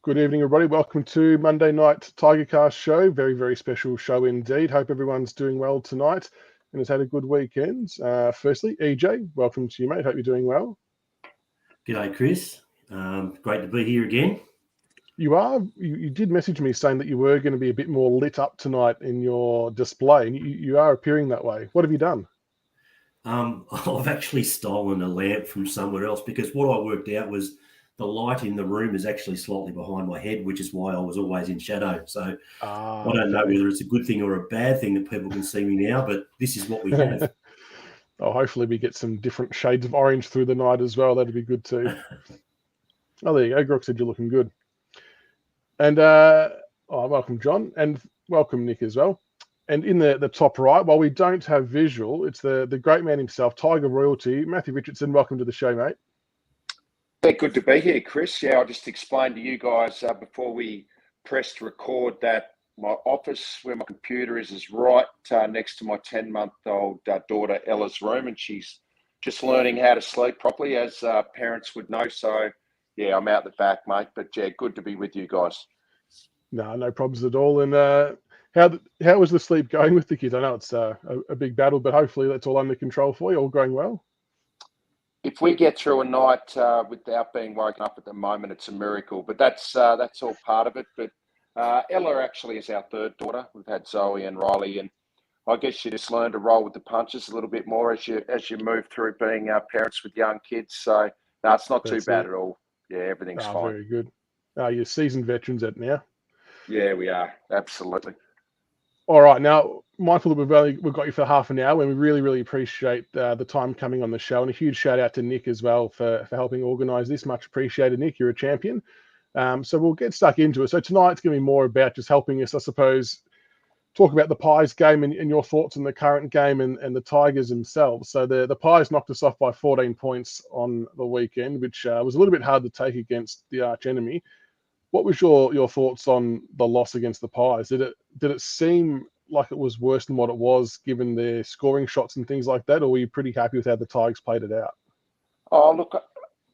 Good evening, everybody. Welcome to Monday Night Tigercast show. Very, very special show indeed. Hope everyone's doing well tonight and has had a good weekend. Firstly, EJ, welcome to you, mate. Hope you're doing well. G'day, Chris. Great to be here again. You did message me saying that you were going to be a bit more lit up tonight in your display, and you are appearing that way. What have you done? I've actually stolen a lamp from somewhere else because what I worked out was the light in the room is actually slightly behind my head, which is why I was always in shadow. So I don't know whether it's a good thing or a bad thing that people can see me now, but this is what we have. Hopefully we get some different shades of orange through the night as well. That'd be good too. Oh, there you go. Grok said you're looking good. And welcome, John, and welcome, Nick, as well. And in the top right, while we don't have visual, it's the great man himself, Tiger Royalty, Matthew Richardson. Welcome to the show, mate. Yeah, good to be here, Chris. Yeah, I'll just explain to you guys before we pressed record that my office, where my computer is right next to my 10-month-old daughter Ella's room, and she's just learning how to sleep properly, as parents would know. So, yeah, I'm out the back, mate. But yeah, good to be with you guys. No problems at all. And how was the sleep going with the kids? I know it's a big battle, but hopefully that's all under control for you. All going well. If we get through a night without being woken up at the moment, it's a miracle. But that's all part of it. But Ella actually is our third daughter. We've had Zoe and Riley, and I guess you just learn to roll with the punches a little bit more as you move through being parents with young kids. So no, it's not too bad at all. Yeah, everything's fine. Very good. You're seasoned veterans at now. Yeah, we are. Absolutely. All right. Now, mindful that we've got you for half an hour, and we really, really appreciate the time coming on the show. And a huge shout out to Nick as well for helping organise this. Much appreciated, Nick. You're a champion. So we'll get stuck into it. So tonight's going to be more about just helping us, I suppose, talk about the Pies game and your thoughts on the current game and the Tigers themselves. So the Pies knocked us off by 14 points on the weekend, which was a little bit hard to take against the arch enemy. What was your thoughts on the loss against the Pies? Did it seem like it was worse than what it was, given their scoring shots and things like that, or were you pretty happy with how the Tigers played it out? Oh, look,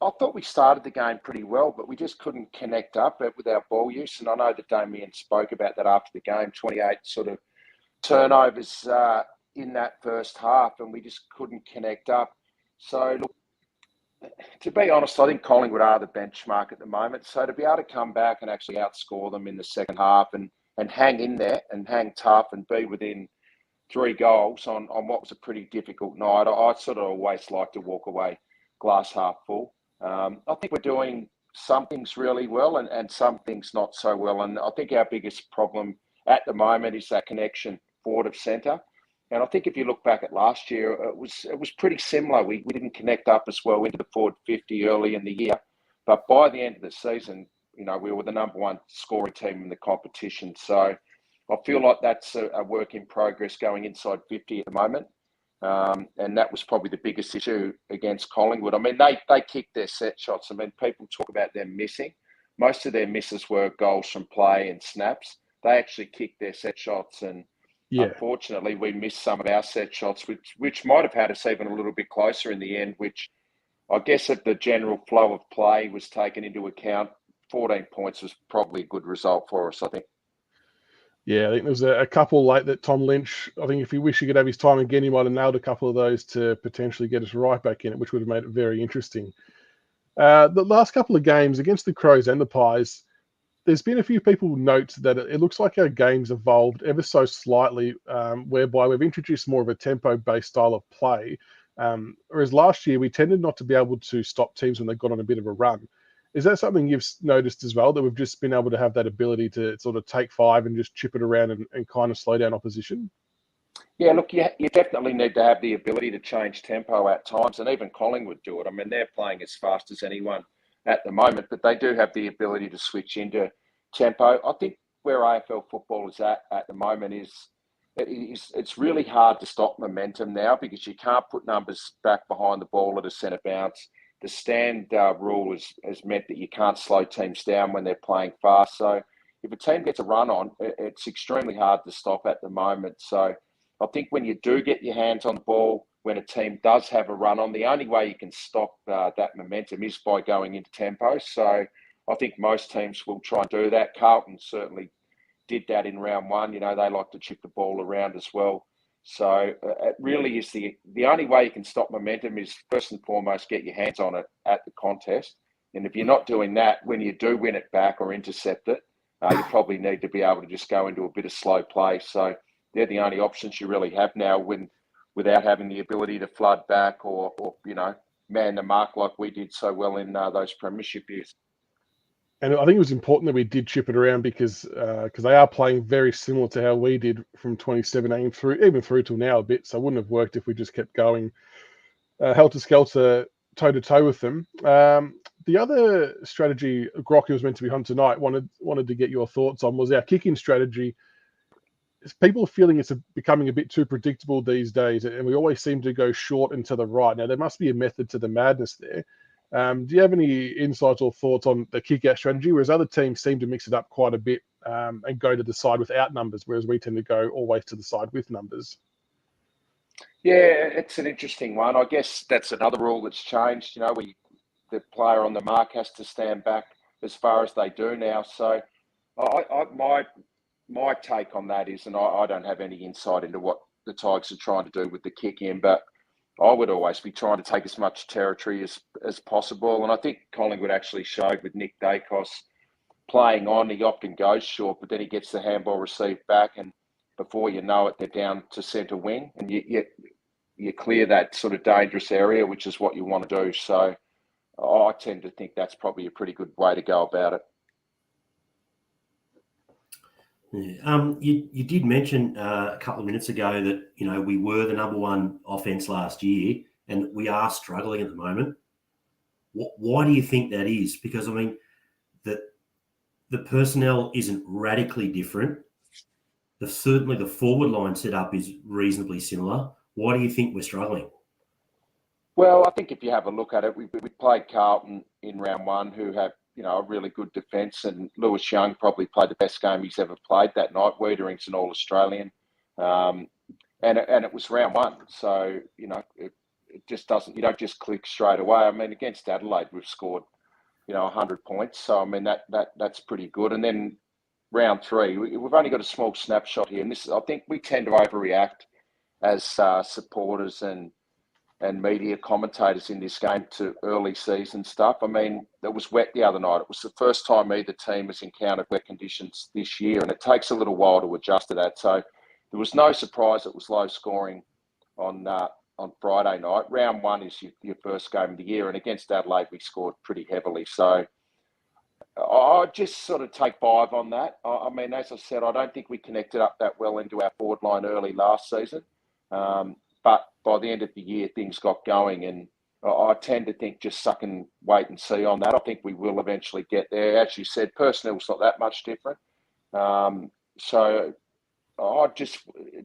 I thought we started the game pretty well, but we just couldn't connect up with our ball use. And I know that Damien spoke about that after the game, 28 sort of turnovers in that first half, and we just couldn't connect up. So, look, to be honest, I think Collingwood are the benchmark at the moment. So to be able to come back and actually outscore them in the second half and hang in there and hang tough and be within 3 goals on what was a pretty difficult night, I sort of always like to walk away glass half full. I think we're doing some things really well and some things not so well. And I think our biggest problem at the moment is that connection forward of centre. And I think if you look back at last year, it was pretty similar. We didn't connect up as well into the forward 50 early in the year. But by the end of the season, we were the number one scoring team in the competition. So I feel like that's a work in progress going inside 50 at the moment. And that was probably the biggest issue against Collingwood. I mean, they kicked their set shots. I mean, people talk about them missing. Most of their misses were goals from play and snaps. They actually kicked their set shots, and unfortunately, we missed some of our set shots, which might have had us even a little bit closer in the end, which I guess if the general flow of play was taken into account, 14 points was probably a good result for us, I think. Yeah, I think there was a couple late that Tom Lynch, I think if he wished he could have his time again, he might have nailed a couple of those to potentially get us right back in it, which would have made it very interesting. The last couple of games against the Crows and the Pies, there's been a few people note that it looks like our game's evolved ever so slightly, whereby we've introduced more of a tempo-based style of play. Whereas last year, we tended not to be able to stop teams when they got on a bit of a run. Is that something you've noticed as well, that we've just been able to have that ability to sort of take 5 and just chip it around and kind of slow down opposition? Yeah, look, you definitely need to have the ability to change tempo at times, and even Collingwood do it. I mean, they're playing as fast as anyone at the moment, but they do have the ability to switch into tempo. I think where AFL football is at the moment is it's really hard to stop momentum now, because you can't put numbers back behind the ball at a centre bounce. The stand rule has meant that you can't slow teams down when they're playing fast. So if a team gets a run on, it's extremely hard to stop at the moment. So I think when you do get your hands on the ball, when a team does have a run on, the only way you can stop that momentum is by going into tempo. So I think most teams will try and do that. Carlton certainly did that in round one. They like to chip the ball around as well. So it really is the only way you can stop momentum is first and foremost get your hands on it at the contest. And if you're not doing that, when you do win it back or intercept it, you probably need to be able to just go into a bit of slow play. So they're the only options you really have now without having the ability to flood back or man the mark like we did so well in those premiership years. And I think it was important that we did chip it around because they are playing very similar to how we did from 2017 through till now a bit. So it wouldn't have worked if we just kept going helter-skelter, toe-to-toe with them. The other strategy Grocky was meant to be on tonight, wanted to get your thoughts on, was our kicking strategy. People are feeling it's becoming a bit too predictable these days, and we always seem to go short and to the right. Now, there must be a method to the madness there. Do you have any insights or thoughts on the kick-out strategy, whereas other teams seem to mix it up quite a bit and go to the side without numbers, whereas we tend to go always to the side with numbers? Yeah, it's an interesting one. I guess that's another rule that's changed. The player on the mark has to stand back as far as they do now. So my take on that is, and I don't have any insight into what the Tigers are trying to do with the kick in, but I would always be trying to take as much territory as possible. And I think Collingwood actually showed with Nick Dacos playing on, he often goes short, but then he gets the handball received back, and before you know it, they're down to centre wing, and you clear that sort of dangerous area, which is what you want to do. So I tend to think that's probably a pretty good way to go about it. Yeah. You did mention a couple of minutes ago that we were the number one offense last year, and we are struggling at the moment. Why do you think that is? Because the personnel isn't radically different. Certainly the forward line setup is reasonably similar. Why do you think we're struggling? Well, I think if you have a look at it, we played Carlton in round one, who have a really good defence, and Lewis Young probably played the best game he's ever played that night. Wiedering's an All-Australian, and it was round one, so it just doesn't. You don't just click straight away. Against Adelaide, we've scored 100 points, so that's pretty good. And then round three, we've only got a small snapshot here, and I think we tend to overreact as supporters and media commentators in this game to early season stuff. It was wet the other night. It was the first time either team has encountered wet conditions this year, and it takes a little while to adjust to that. So there was no surprise it was low scoring on Friday night. Round one is your first game of the year, and against Adelaide we scored pretty heavily. So I just sort of take 5 on that. As I said, I don't think we connected up that well into our forward line early last season. But by the end of the year, things got going, and I tend to think just suck and wait and see on that. I think we will eventually get there. As you said, personnel's not that much different. So I just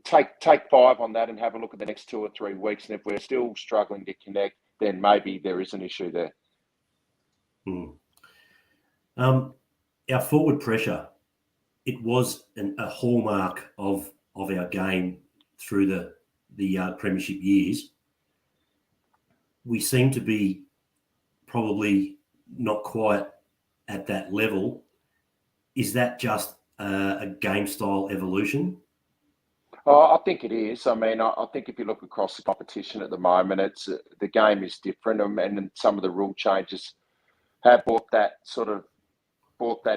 take 5 on that and have a look at the next 2 or 3 weeks. And if we're still struggling to connect, then maybe there is an issue there. Our forward pressure, it was a hallmark of our game through the premiership years. We seem to be probably not quite at that level. Is that just a game style evolution? I think it is. I think if you look across the competition at the moment, the game is different, and some of the rule changes have brought that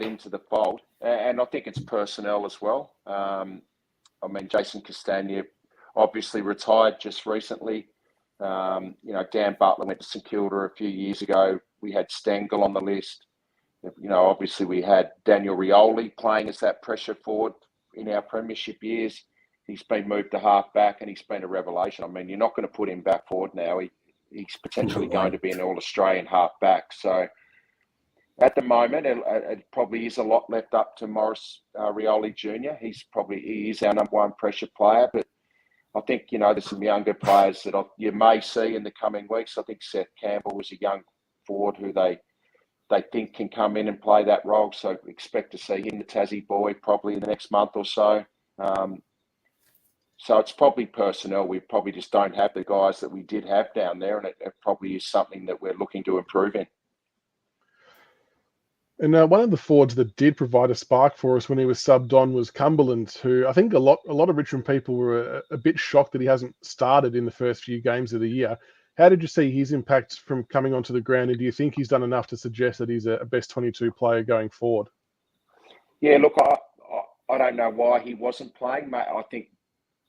into the fold. And I think it's personnel as well. Jason Castagna obviously retired just recently. Dan Butler went to St Kilda a few years ago. We had Stengel on the list. Obviously we had Daniel Rioli playing as that pressure forward in our premiership years. He's been moved to half back, and he's been a revelation. You're not going to put him back forward now. He's potentially going to be an All-Australian half back. So at the moment, it probably is a lot left up to Maurice Rioli Jr. He is our number one pressure player, but I think, there's some younger players that you may see in the coming weeks. I think Seth Campbell was a young forward who they think can come in and play that role. So expect to see him, the Tassie boy, probably in the next month or so. So it's probably personnel. We probably just don't have the guys that we did have down there, and it probably is something that we're looking to improve in. And one of the forwards that did provide a spark for us when he was subbed on was Cumberland, who I think a lot of Richmond people were a bit shocked that he hasn't started in the first few games of the year. How did you see his impact from coming onto the ground, and do you think he's done enough to suggest that he's a best 22 player going forward? Yeah, look, I don't know why he wasn't playing, mate. I think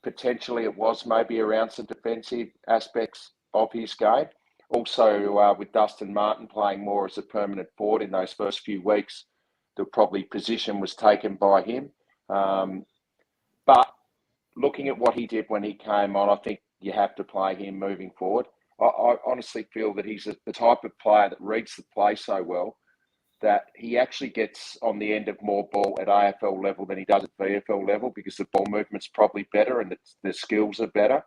potentially it was maybe around some defensive aspects of his game. Also, with Dustin Martin playing more as a permanent forward in those first few weeks, the probably position was taken by him. But looking at what he did when he came on, I think you have to play him moving forward. I honestly feel that he's the type of player that reads the play so well that he actually gets on the end of more ball at AFL level than he does at VFL level because the ball movement's probably better and the skills are better.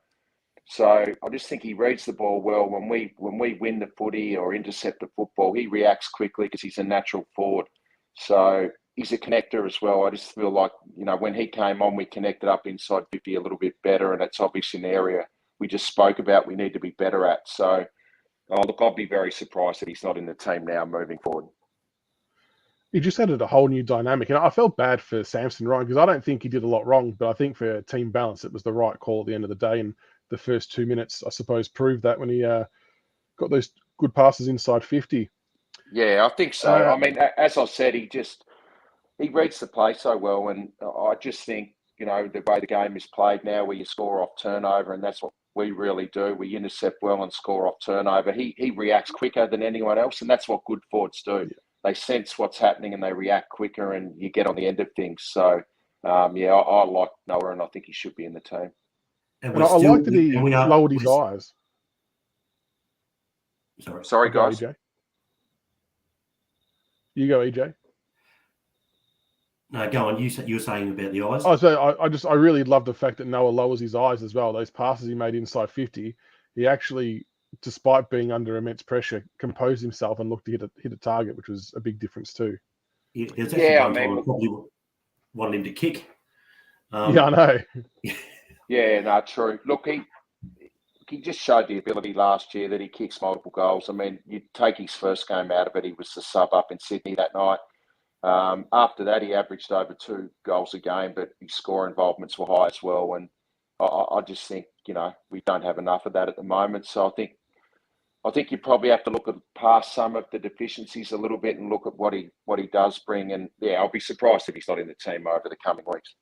So I just think he reads the ball well. When we win the footy or intercept the football, he reacts quickly because he's a natural forward. So he's a connector as well. I just feel like, when he came on, we connected up inside 50 a little bit better, and it's obviously an area we just spoke about we need to be better at. So, look, I'll be very surprised that he's not in the team now moving forward. He just added a whole new dynamic. And I felt bad for Samson Ryan because I don't think he did a lot wrong, but I think for team balance, it was the right call at the end of the day. And the first 2 minutes, I suppose, proved that when he got those good passes inside 50. Yeah, I think so. I mean, as I said, he reads the play so well. And I just think, the way the game is played now where you score off turnover, and that's what we really do. We intercept well and score off turnover. He reacts quicker than anyone else, and that's what good forwards do. Yeah. They sense what's happening and they react quicker, and you get on the end of things. So, I like Noah, and I think he should be in the team. And I like that he lowered his eyes. Sorry, guys. EJ. You go, EJ. No, go on. You were saying about the eyes. Oh, so I really love the fact that Noah lowers his eyes as well. Those passes he made inside 50, he actually, despite being under immense pressure, composed himself and looked to hit a target, which was a big difference too. Yeah, there's actually one time I probably wanted him to kick. Yeah, I know. Yeah, no, true. Look, he just showed the ability last year that he kicks multiple goals. I mean, you take his first game out of it, he was the sub up in Sydney that night. After that, he averaged over 2 goals a game, but his score involvements were high as well. And I just think, we don't have enough of that at the moment. So I think you probably have to look at past some of the deficiencies a little bit and look at what he does bring. And yeah, I'll be surprised if he's not in the team over the coming weeks.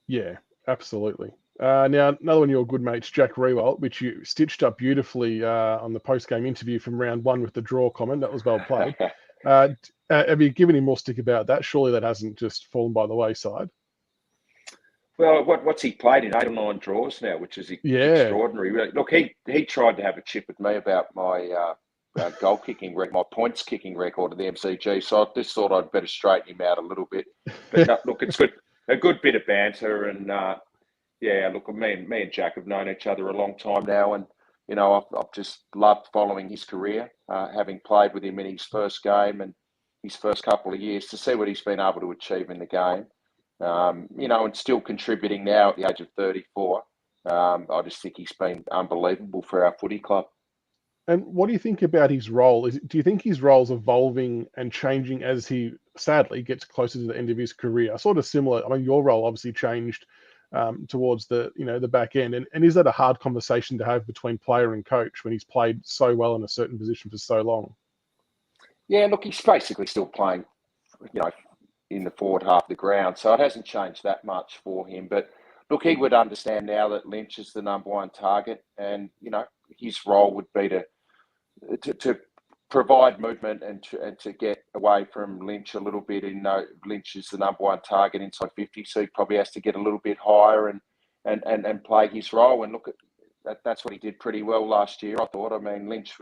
Yeah, absolutely. Now, another one of your good mates, Jack Rewalt, which you stitched up beautifully on the post-game interview from round 1 with the draw comment. That was well played. Have you given him more stick about that? Surely that hasn't just fallen by the wayside. Well, what's he played in 8 or 9 draws now, which is extraordinary. Look, he tried to have a chip with me about my goal kicking record, my points kicking record at the MCG. So I just thought I'd better straighten him out a little bit. But no, look, it's good, a good bit of banter, and look, me and Jack have known each other a long time now, and I've just loved following his career, having played with him in his first game and his first couple of years, to see what he's been able to achieve in the game. And still contributing now at the age of 34. I just think he's been unbelievable for our footy club. And what do you think about his role? Do you think his role's evolving and changing as he sadly gets closer to the end of his career? Sort of similar. I mean, your role obviously changed towards the back end. And is that a hard conversation to have between player and coach when he's played so well in a certain position for so long? Yeah, look, he's basically still playing, in the forward half of the ground. So it hasn't changed that much for him. But look, he would understand now that Lynch is the number 1 target, and his role would be to provide movement and to get away from Lynch a little bit. Lynch is the number 1 target inside 50, so he probably has to get a little bit higher and play his role. And look, that's what he did pretty well last year, I thought. I mean, Lynch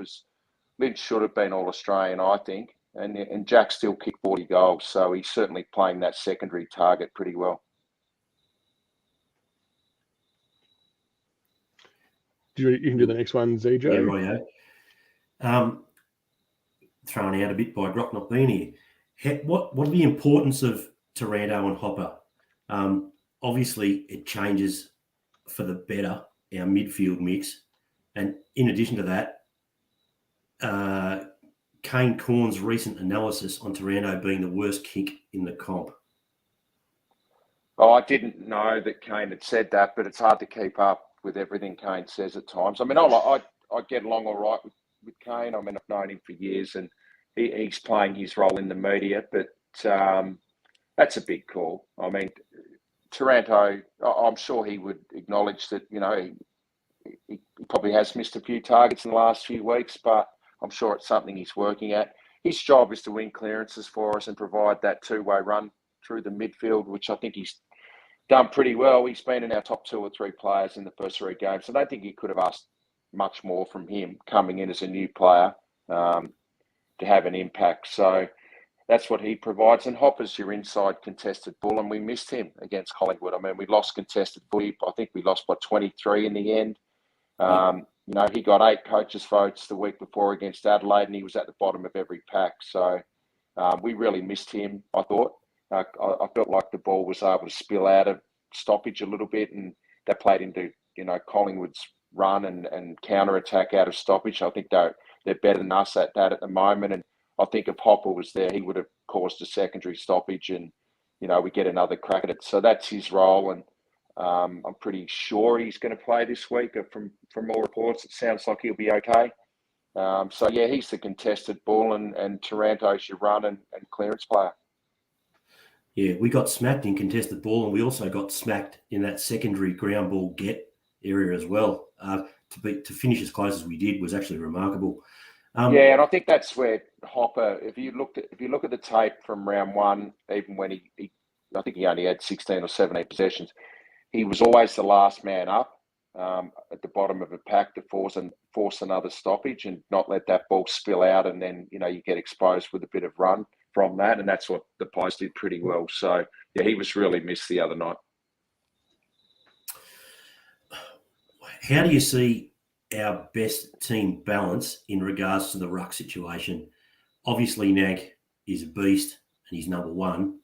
should have been All-Australian, I think. And Jack still kicked 40 goals, so he's certainly playing that secondary target pretty well. You can do the next one, ZJ. Yeah, right. Thrown out a bit by Brock not being here. What are the importance of Taranto and Hopper? Obviously, it changes for the better, our midfield mix. And in addition to that, Kane Corn's recent analysis on Taranto being the worst kick in the comp? Oh, I didn't know that Kane had said that, but it's hard to keep up with everything Kane says at times. I mean, I get along all right with Kane. I mean, I've known him for years, and he's playing his role in the media, but that's a big call. I mean, Taranto, I'm sure he would acknowledge that, he probably has missed a few targets in the last few weeks, but I'm sure it's something he's working at. His job is to win clearances for us and provide that two-way run through the midfield, which I think he's done pretty well. He's been in our top 2 or 3 players in the first 3 games. I don't think you could have asked much more from him coming in as a new player to have an impact. So that's what he provides. And Hopper's your inside contested bull, and we missed him against Collingwood. I mean, we lost contested footy. I think we lost by 23 in the end. He got 8 coaches' votes the week before against Adelaide, and he was at the bottom of every pack. So we really missed him, I thought. I felt like the ball was able to spill out of stoppage a little bit, and that played into, Collingwood's run and counter-attack out of stoppage. I think they're better than us at that at the moment. And I think if Hopper was there, he would have caused a secondary stoppage and, we get another crack at it. So that's his role. And I'm pretty sure he's going to play this week. From all reports, it sounds like he'll be okay. He's the contested bull, and Taranto's your run and clearance player. Yeah, we got smacked in contested ball, and we also got smacked in that secondary ground ball get area as well. To finish as close as we did was actually remarkable. And I think that's where Hopper. If you look at the tape from round 1, even when I think he only had 16 or 17 possessions, he was always the last man up at the bottom of a pack to force another stoppage and not let that ball spill out, and then you get exposed with a bit of run from that, and that's what the Pies did pretty well. So yeah, he was really missed the other night. How do you see our best team balance in regards to the ruck situation? Obviously, Nag is a beast and he's number 1.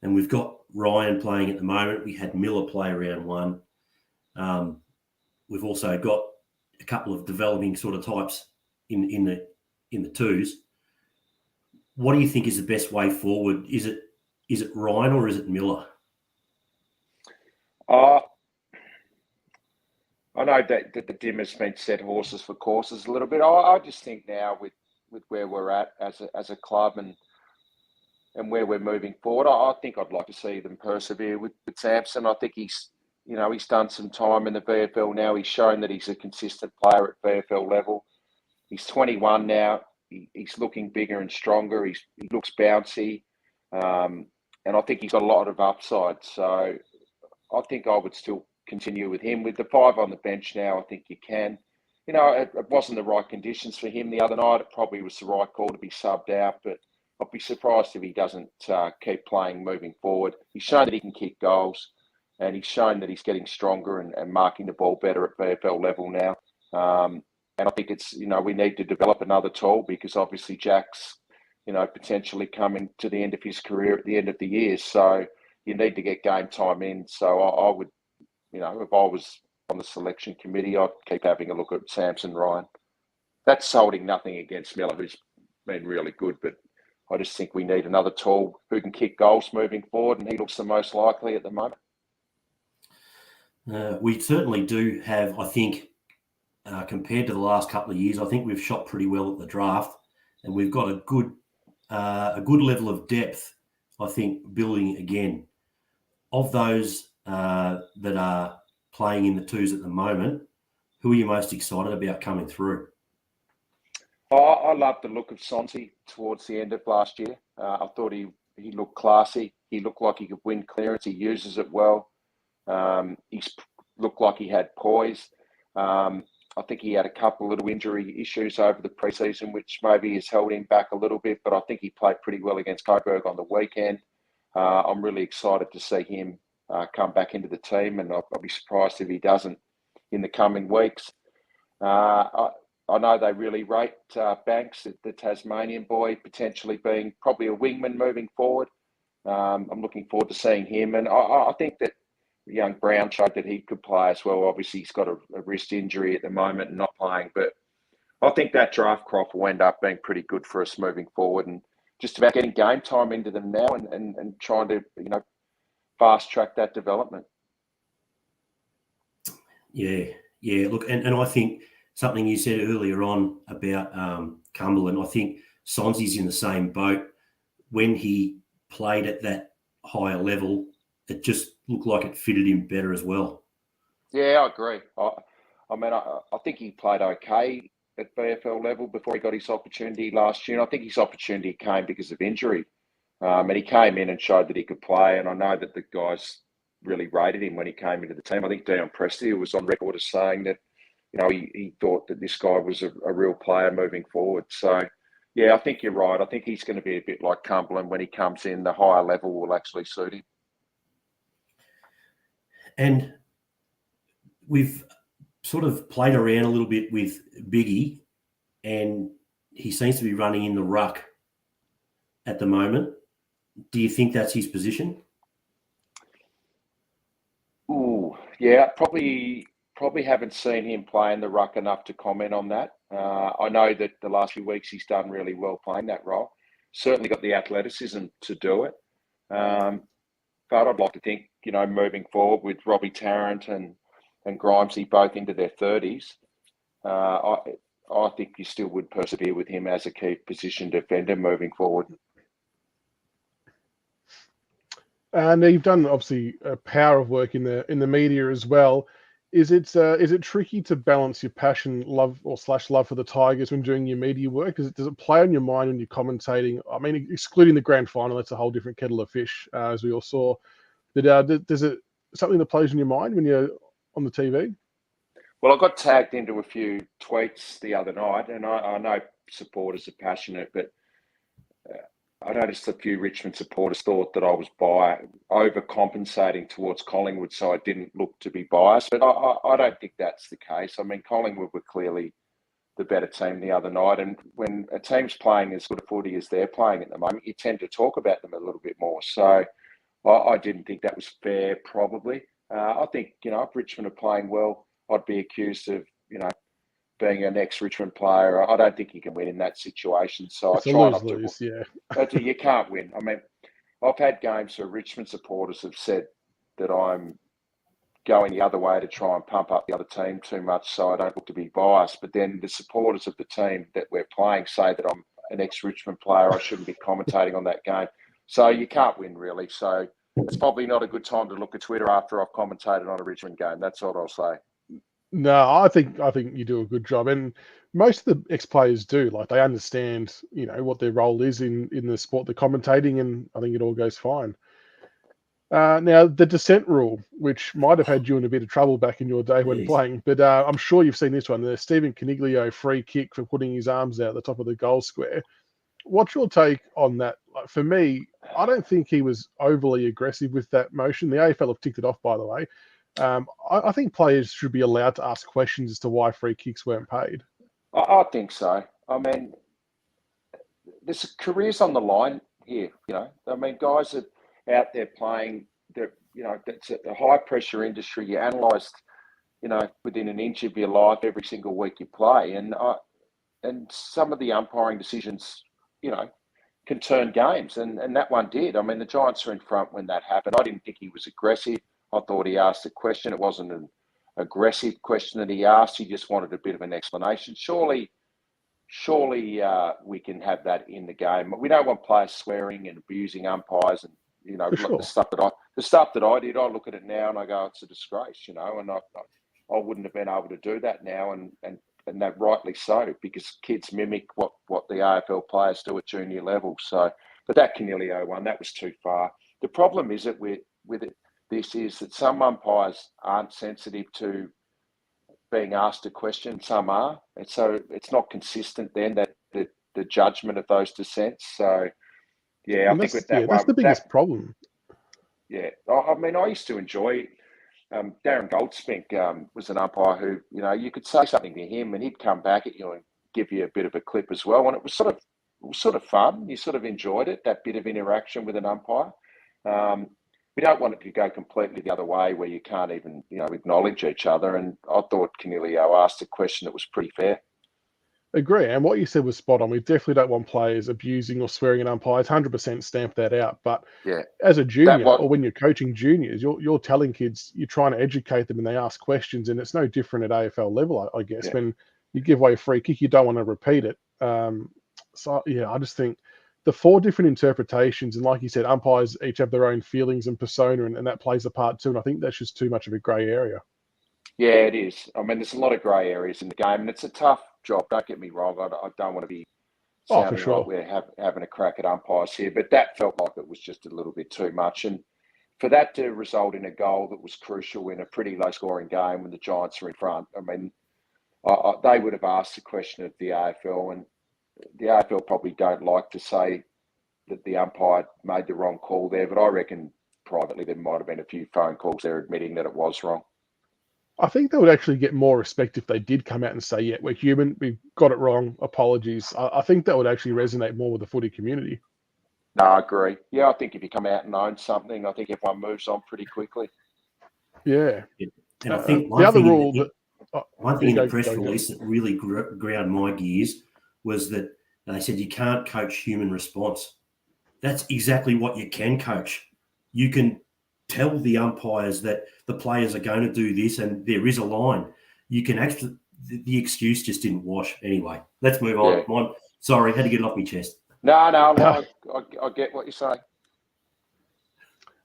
And we've got Ryan playing at the moment. We had Miller play round 1. We've also got a couple of developing sort of types in the twos. What do you think is the best way forward? Is it Ryan or is it Miller? I know that the dimmer's been set horses for courses a little bit. I just think now with where we're at as a club and where we're moving forward, I think I'd like to see them persevere with Samson. I think he's done some time in the VFL now. He's shown that he's a consistent player at VFL level. He's 21 now. He's looking bigger and stronger. He looks bouncy. And I think he's got a lot of upside. So I think I would still continue with him. With the 5 on the bench now, I think you can. It wasn't the right conditions for him the other night. It probably was the right call to be subbed out, but I'd be surprised if he doesn't keep playing moving forward. He's shown that he can kick goals, and he's shown that he's getting stronger and marking the ball better at VFL level now. And I think it's, we need to develop another tall, because obviously Jack's, potentially coming to the end of his career at the end of the year. So you need to get game time in. So I would, if I was on the selection committee, I'd keep having a look at Samson Ryan. That's holding nothing against Miller, who's been really good, but I just think we need another tall who can kick goals moving forward, and he looks the most likely at the moment. We certainly do have, I think, compared to the last couple of years, I think we've shot pretty well at the draft, and we've got a good level of depth, I think, building again. Of those that are playing in the twos at the moment, who are you most excited about coming through? I love the look of Sonsi towards the end of last year. I thought he looked classy. He looked like he could win clearance. He uses it well. He looked like he had poise. I think he had a couple of little injury issues over the preseason, which maybe has held him back a little bit, but I think he played pretty well against Coburg on the weekend. I'm really excited to see him come back into the team, and I'll be surprised if he doesn't in the coming weeks. I know they really rate Banks, the Tasmanian boy, potentially being probably a wingman moving forward. I'm looking forward to seeing him, and I think that young Brown showed that he could play as well. Obviously, he's got a wrist injury at the moment and not playing, but I think that draft crop will end up being pretty good for us moving forward, and just about getting game time into them now and trying to, fast track that development. Yeah. Look, and I think something you said earlier on about Cumberland, I think Sonsy's in the same boat. When he played at that higher level, it just looked like it fitted him better as well. Yeah, I agree. I think he played okay at VFL level before he got his opportunity last year. And I think his opportunity came because of injury. And he came in and showed that he could play. And I know that the guys really rated him when he came into the team. I think Dion Prestia was on record as saying that, he thought that this guy was a real player moving forward. So, yeah, I think you're right. I think he's going to be a bit like Cumberland when he comes in. The higher level will actually suit him. And we've sort of played around a little bit with Biggie, and he seems to be running in the ruck at the moment. Do you think that's his position? Ooh, yeah, probably haven't seen him play in the ruck enough to comment on that. I know that the last few weeks he's done really well playing that role. Certainly got the athleticism to do it. But I'd like to think, moving forward with Robbie Tarrant and Grimesy both into their 30s, I think you still would persevere with him as a key position defender moving forward. And you've done obviously a power of work in the media as well. Is it tricky to balance your passion, love for the Tigers when doing your media work? Does it play on your mind when you're commentating? I mean, excluding the grand final, that's a whole different kettle of fish, as we all saw. But does it something that plays in your mind when you're on the TV? Well, I got tagged into a few tweets the other night, and I know supporters are passionate, but I noticed a few Richmond supporters thought that I was overcompensating towards Collingwood, so I didn't look to be biased. But I don't think that's the case. I mean, Collingwood were clearly the better team the other night, and when a team's playing as good a footy as they're playing at the moment, you tend to talk about them a little bit more. So I didn't think that was fair, probably. I think, if Richmond are playing well, I'd be accused of, being an ex-Richmond player. I don't think you can win in that situation. So it's I try not lose, to. Yeah. You can't win. I mean, I've had games where Richmond supporters have said that I'm going the other way to try and pump up the other team too much so I don't look to be biased. But then the supporters of the team that we're playing say that I'm an ex-Richmond player. I shouldn't be commentating on that game. So you can't win, really. So it's probably not a good time to look at Twitter after I've commentated on a Richmond game. That's what I'll say. No, I think you do a good job, and most of the ex-players do. Like, they understand, what their role is in the sport they're commentating, and I think it all goes fine. Now, the dissent rule, which might have had you in a bit of trouble back in your day when playing, but I'm sure you've seen this one. The Stephen Caniglio free kick for putting his arms out at the top of the goal square. What's your take on that? Like, for me, I don't think he was overly aggressive with that motion. The AFL have ticked it off, by the way. I think players should be allowed to ask questions as to why free kicks weren't paid. I think so. I mean, there's careers on the line here. I mean, guys are out there playing. It's a high pressure industry. You're analysed, within an inch of your life every single week you play, and some of the umpiring decisions, can turn games, and that one did. I mean, the Giants are in front when that happened. I didn't think he was aggressive. I thought he asked a question. It wasn't an aggressive question that he asked. He just wanted a bit of an explanation. Surely we can have that in the game. We don't want players swearing and abusing umpires and, Sure. the stuff that I did. I look at it now and I go, it's a disgrace, and I wouldn't have been able to do that now, and that rightly so, because kids mimic what the AFL players do at junior level. So, but that Caniglio one, that was too far. The problem is that with it, this is that some umpires aren't sensitive to being asked a question, some are. And so it's not consistent then, that the judgment of those dissents. So, yeah, I think with that one... that's the biggest problem. Yeah. I mean, I used to enjoy... Darren Goldspink was an umpire who, you could say something to him and he'd come back at you and give you a bit of a clip as well. And it was sort of fun. You sort of enjoyed it, that bit of interaction with an umpire. We don't want it to go completely the other way where you can't even, acknowledge each other. And I thought Caniglio asked a question that was pretty fair. Agree. And what you said was spot on. We definitely don't want players abusing or swearing at umpires. 100% stamp that out. But Yeah, as a junior, what or when you're coaching juniors, you're telling kids, you're trying to educate them and they ask questions. And it's no different at AFL level, I guess. Yeah. When you give away a free kick, you don't want to repeat it. So, yeah, I just think the 4 different interpretations, and like you said, umpires each have their own feelings and persona, and that plays a part too. And I think that's just too much of a grey area. Yeah, it is. I mean, there's a lot of grey areas in the game, and it's a tough job. Don't get me wrong. I don't want to be Oh, for sounding sure. like we're having a crack at umpires here, but that felt like it was just a little bit too much. And for that to result in a goal that was crucial in a pretty low-scoring game when the Giants were in front, I mean, they would have asked the question of the AFL, and the AFL probably don't like to say that the umpire made the wrong call there, but I reckon privately there might have been a few phone calls there admitting that it was wrong. I think they would actually get more respect if they did come out and say, yeah, we're human, we got it wrong, apologies. I think that would actually resonate more with the footy community. No, I agree. Yeah, I think if you come out and own something, I think everyone moves on pretty quickly. Yeah. And I think the other rule one thing in the press release that really ground my gears was that they said you can't coach human response. That's exactly what you can coach. You can tell the umpires that the players are going to do this and there is a line. You can actually, the excuse just didn't wash anyway. Let's move on. Yeah. Sorry, had to get it off my chest. No, I get what you're saying.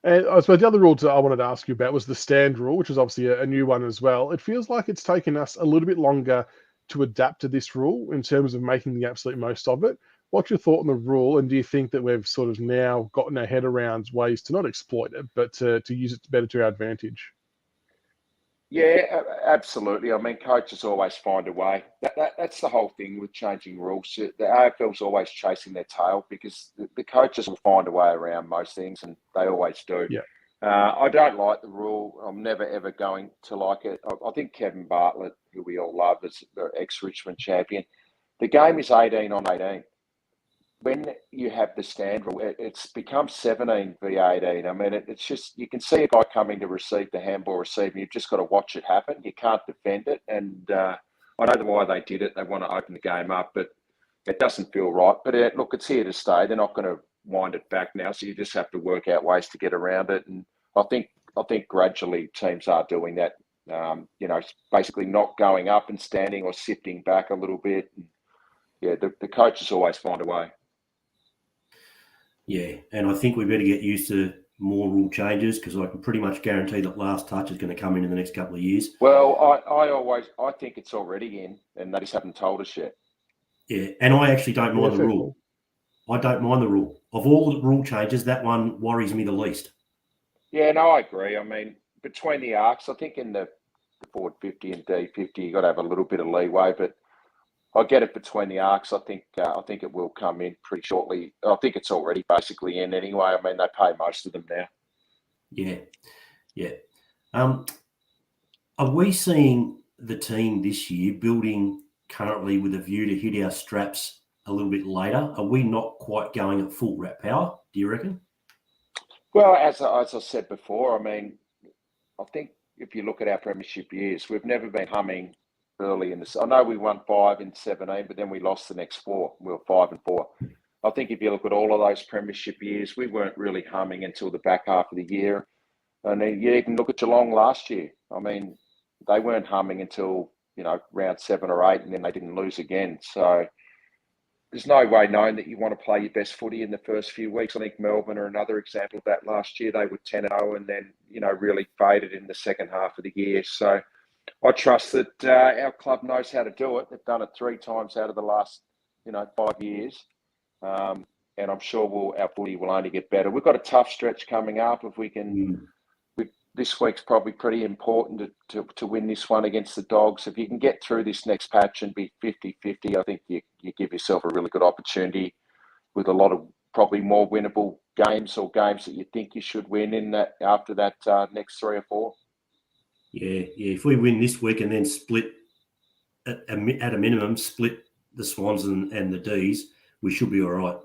And I suppose the other rule I wanted to ask you about was the stand rule, which is obviously a new one as well. It feels like it's taken us a little bit longer to adapt to this rule in terms of making the absolute most of it. What's your thought on the rule, and do you think that we've sort of now gotten our head around ways to not exploit it, but to use it better to our advantage? Yeah, absolutely. I mean, coaches always find a way. That's the whole thing with changing rules. The AFL's always chasing their tail because the coaches will find a way around most things, and they always do. Yeah. I don't like the rule. I'm never, ever going to like it. I think Kevin Bartlett, who we all love, is the ex-Richmond champion. The game is 18 on 18. When you have the stand rule, it's become 17 v 18. I mean, it's just, you can see a guy coming to receive the handball receive, and you've just got to watch it happen. You can't defend it. And I don't know why they did it. They want to open the game up, but it doesn't feel right. But look, it's here to stay. They're not going to wind it back now. So you just have to work out ways to get around it. And I think gradually teams are doing that, basically not going up and standing or sifting back a little bit. And yeah, the coaches always find a way. Yeah, and I think we better get used to more rule changes because I can pretty much guarantee that last touch is going to come in the next couple of years. Well, I think it's already in, and they just haven't told us yet. Yeah, and I actually don't mind the rule. I don't mind the rule. Of all the rule changes, that one worries me the least. Yeah, no, I agree. I mean, between the arcs, I think in the forward 50 and D50, you've got to have a little bit of leeway, but I get it between the arcs. I think it will come in pretty shortly. I think it's already basically in anyway. I mean, they pay most of them now. Yeah. Are we seeing the team this year building currently with a view to hit our straps a little bit later? Are we not quite going at full rat power, do you reckon? Well, as I said before, I mean, I think if you look at our premiership years, we've never been humming early in this. I know we won 5 in 17, but then we lost the next 4. We were 5 and 4. I think if you look at all of those premiership years, we weren't really humming until the back half of the year. And then you even look at Geelong last year. I mean, they weren't humming until, round 7 or 8, and then they didn't lose again. So there's no way knowing that you want to play your best footy in the first few weeks. I think Melbourne are another example of that last year. They were 10-0 and then, really faded in the second half of the year. So I trust that our club knows how to do it. They've done it 3 times out of the last, 5 years. And I'm sure our footy will only get better. We've got a tough stretch coming up. If we can, this week's probably pretty important to win this one against the Dogs. If you can get through this next patch and be 50-50, I think you give yourself a really good opportunity with a lot of probably more winnable games or games that you think you should win in that after that next 3 or 4. Yeah. If we win this week and then split at a minimum, split the Swans and the Ds, we should be all right.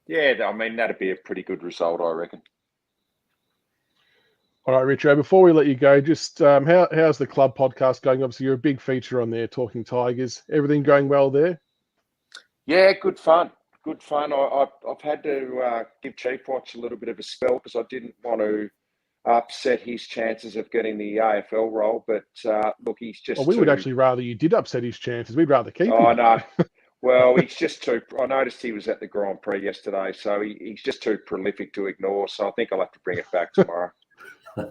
Yeah, I mean, that'd be a pretty good result, I reckon. All right, Richo, before we let you go, just how's the club podcast going? Obviously, you're a big feature on there, Talking Tigers. Everything going well there? Yeah, good fun. Good fun. I've had to give Chief Watch a little bit of a spell because I didn't want to upset his chances of getting the AFL role. But look, he's Well, just we would too. actually rather you did upset his chances. We'd rather keep Oh him. no. Well, he's just too. I noticed he was at the Grand Prix yesterday, so he's just too prolific to ignore. So I think I'll have to bring it back tomorrow.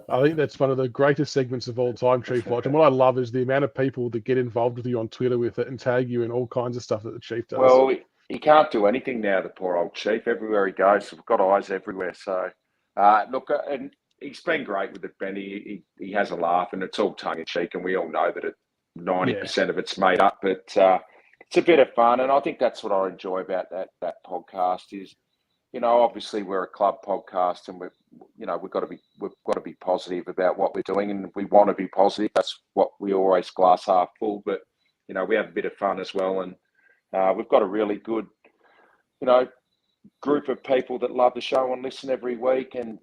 I think that's one of the greatest segments of all time, Chief Watch. And what I love is the amount of people that get involved with you on Twitter with it and tag you and all kinds of stuff that the Chief does. Well, he can't do anything now, the poor old Chief. Everywhere he goes, we've got eyes everywhere. So, look, and he's been great with it, Benny. He has a laugh, and it's all tongue in cheek, and we all know that 90% of it's made up, but it's a bit of fun, and I think that's what I enjoy about that podcast is, obviously we're a club podcast, and we've got to be positive about what we're doing, and we want to be positive. That's what we always glass half full, but we have a bit of fun as well, and we've got a really good, group of people that love the show and listen every week, and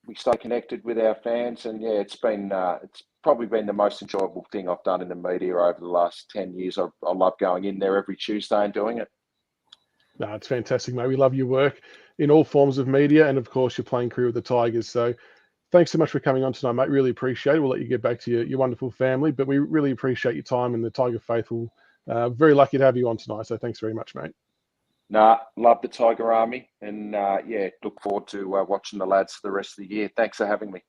we stay connected with our fans, and it's probably been the most enjoyable thing I've done in the media over the last 10 years. I love going in there every Tuesday and doing it. No, it's fantastic, mate. We love your work in all forms of media, and of course your playing career with the Tigers. So thanks so much for coming on tonight, mate. Really appreciate it. We'll let you get back to your wonderful family, but we really appreciate your time, and the Tiger faithful. Very lucky to have you on tonight. So thanks very much, mate. Love the Tiger Army, and look forward to watching the lads for the rest of the year. Thanks for having me.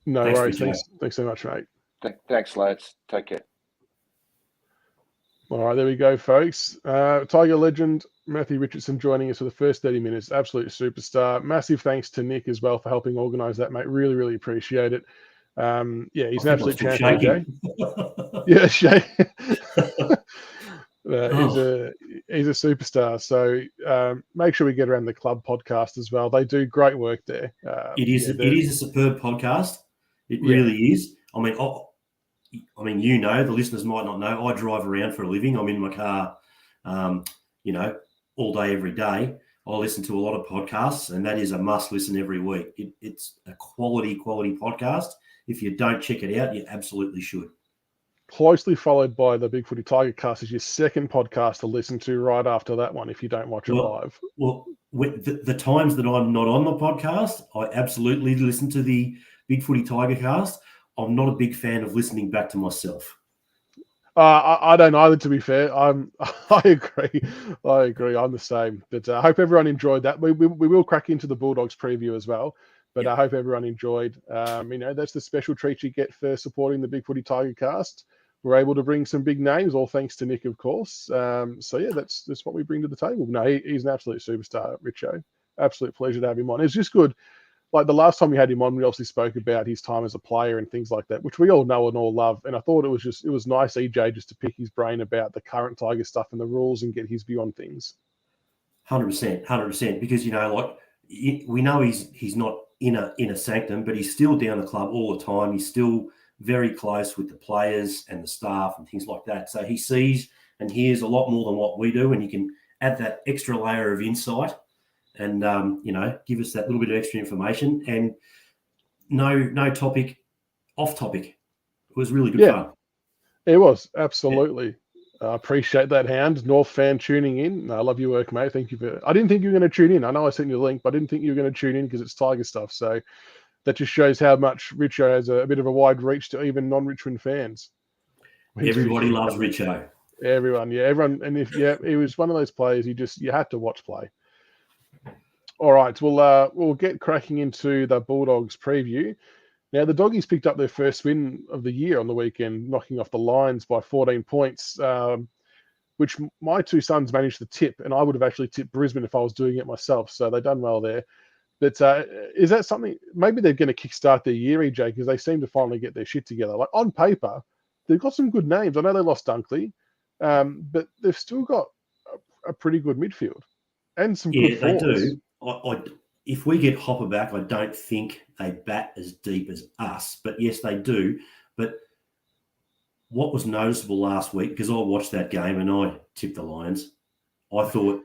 No worries. Thanks so much, mate. Thanks, lads. Take care. All right, there we go, folks. Tiger legend Matthew Richardson joining us for the first 30 minutes. Absolute superstar. Massive thanks to Nick as well for helping organise that, mate. Really, really appreciate it. He's an absolute champion, Jay. Yeah, Shay. He's a superstar. So make sure we get around the club podcast as well. They do great work there. It is a superb podcast. It really is. I mean, the listeners might not know, I drive around for a living. I'm in my car, all day, every day. I listen to a lot of podcasts, and that is a must listen every week. It's a quality podcast. If you don't check it out, you absolutely should. Closely followed by the Big Footy Tiger Cast is your second podcast to listen to right after that one if you don't watch it live. Well, the times that I'm not on the podcast, I absolutely listen to the Big Footy Tiger Cast. I'm not a big fan of listening back to myself. I don't either, to be fair. I agree. I'm the same. But I hope everyone enjoyed that. We will crack into the Bulldogs preview as well. But I hope everyone enjoyed. That's the special treat you get for supporting the Big Footy Tiger Cast. We're able to bring some big names, all thanks to Nick, of course. That's what we bring to the table. No, he's an absolute superstar, Richo. Absolute pleasure to have him on. It's just good. Like the last time we had him on, we obviously spoke about his time as a player and things like that, which we all know and all love. And I thought it was nice, EJ, just to pick his brain about the current Tiger stuff and the rules and get his view on things. 100%. Because we know he's not in a sanctum, but he's still down the club all the time. He's still very close with the players and the staff and things like that. So he sees and hears a lot more than what we do, and you can add that extra layer of insight and give us that little bit of extra information. And no topic off topic. It was really good fun. It was, absolutely. I appreciate that, Hound. North fan tuning in. I love your work, mate. Thank you I didn't think you were going to tune in. I know I sent you the link, but I didn't think you were going to tune in because it's Tiger stuff. So that just shows how much Richo has a bit of a wide reach to even non-Richmond fans. Everybody loves Richo. Everyone. And he was one of those players you had to watch play. All right, we'll get cracking into the Bulldogs preview. Now, the Doggies picked up their first win of the year on the weekend, knocking off the Lions by 14 points, which my two sons managed to tip, and I would have actually tipped Brisbane if I was doing it myself, so they've done well there. But is that something, maybe they're going to kickstart their year, EJ, because they seem to finally get their shit together. Like, on paper, they've got some good names. I know they lost Dunkley, but they've still got a pretty good midfield and some good forwards. They do. If we get Hopper back, I don't think they bat as deep as us. But yes, they do. But what was noticeable last week, because I watched that game and I tipped the Lions, I thought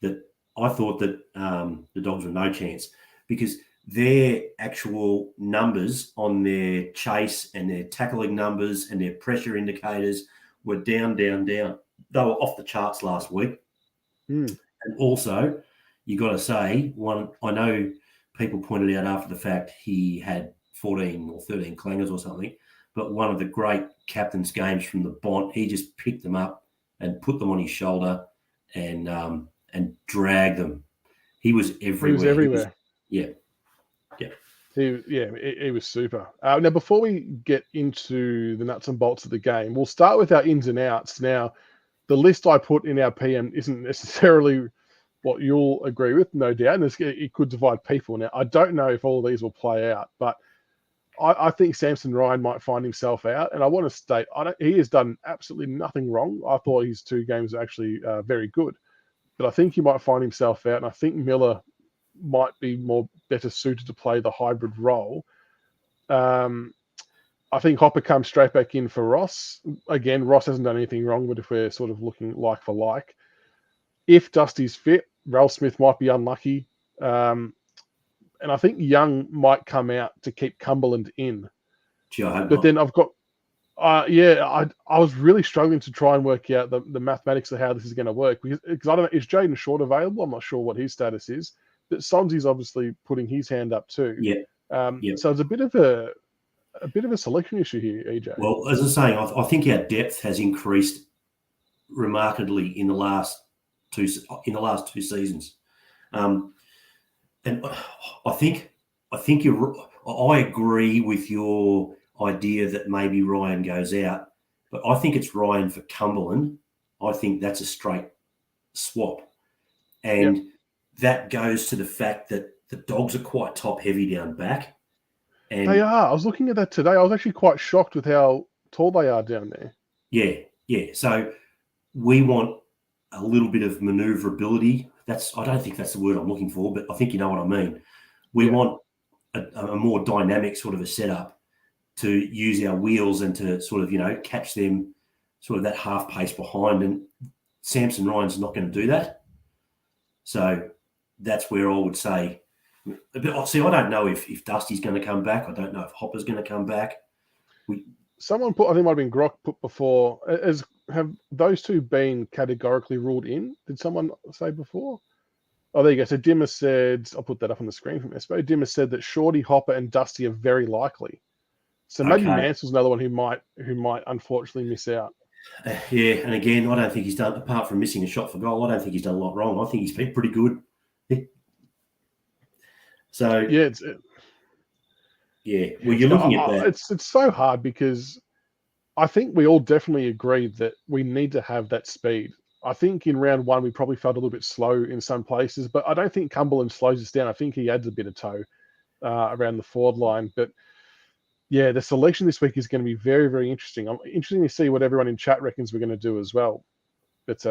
that the Dogs were no chance, because their actual numbers on their chase and their tackling numbers and their pressure indicators were down. They were off the charts last week. Mm. And also, you got to say, I know people pointed out after the fact he had 14 or 13 clangers or something, but one of the great captain's games from the Bont, he just picked them up and put them on his shoulder and dragged them. He was everywhere. He was everywhere. Yeah. He was super. Now, before we get into the nuts and bolts of the game, we'll start with our ins and outs. Now, the list I put in our PM isn't necessarily what you'll agree with, no doubt, and it could divide people. Now, I don't know if all of these will play out, but I think Samson Ryan might find himself out, and I want to state he has done absolutely nothing wrong. I thought his 2 games were actually very good, but I think he might find himself out, and I think Miller might be better suited to play the hybrid role. I think Hopper comes straight back in for Ross. Again, Ross hasn't done anything wrong, but if we're sort of looking like for like, if Dusty's fit, Ralph Smith might be unlucky. And I think Young might come out to keep Cumberland in. But then I've got, I was really struggling to try and work out the mathematics of how this is going to work because I don't know, is Jaden Short available? I'm not sure what his status is. But Sonsy's obviously putting his hand up too. Yeah. So it's a bit of a selection issue here, EJ. Well, as I was saying, I think our depth has increased remarkably in the last 2 seasons, and I think I agree with your idea that maybe Ryan goes out, but I think it's Ryan for Cumberland. I think that's a straight swap, and that goes to the fact that the Dogs are quite top heavy down back. And they are. I was looking at that today. I was actually quite shocked with how tall they are down there. Yeah. So we want a little bit of manoeuvrability. I don't think that's the word I'm looking for, but I think you know what I mean. We want a more dynamic sort of a setup to use our wheels and to sort of, catch them sort of that half pace behind. And Samson Ryan's not going to do that. So that's where I would say, but see, I don't know if Dusty's going to come back. I don't know if Hopper's going to come back. Someone put, I think it might have been Grok put before, have those 2 been categorically ruled in? Did someone say before? Oh, there you go. So Dimmer said, I'll put that up on the screen from Espo. Dimmer said that Shorty, Hopper, and Dusty are very likely. So maybe Mansell's another one who might unfortunately miss out. Yeah, and again, I don't think he's done, apart from missing a shot for goal, I don't think he's done a lot wrong. I think he's been pretty good. So yeah, well, you're looking at that. It's so hard because I think we all definitely agreed that we need to have that speed. I think in round 1 we probably felt a little bit slow in some places, but I don't think Cumberland slows us down. I think he adds a bit of toe around the forward line. But yeah, the selection this week is going to be very, very interesting. I'm interested to see what everyone in chat reckons we're going to do as well. But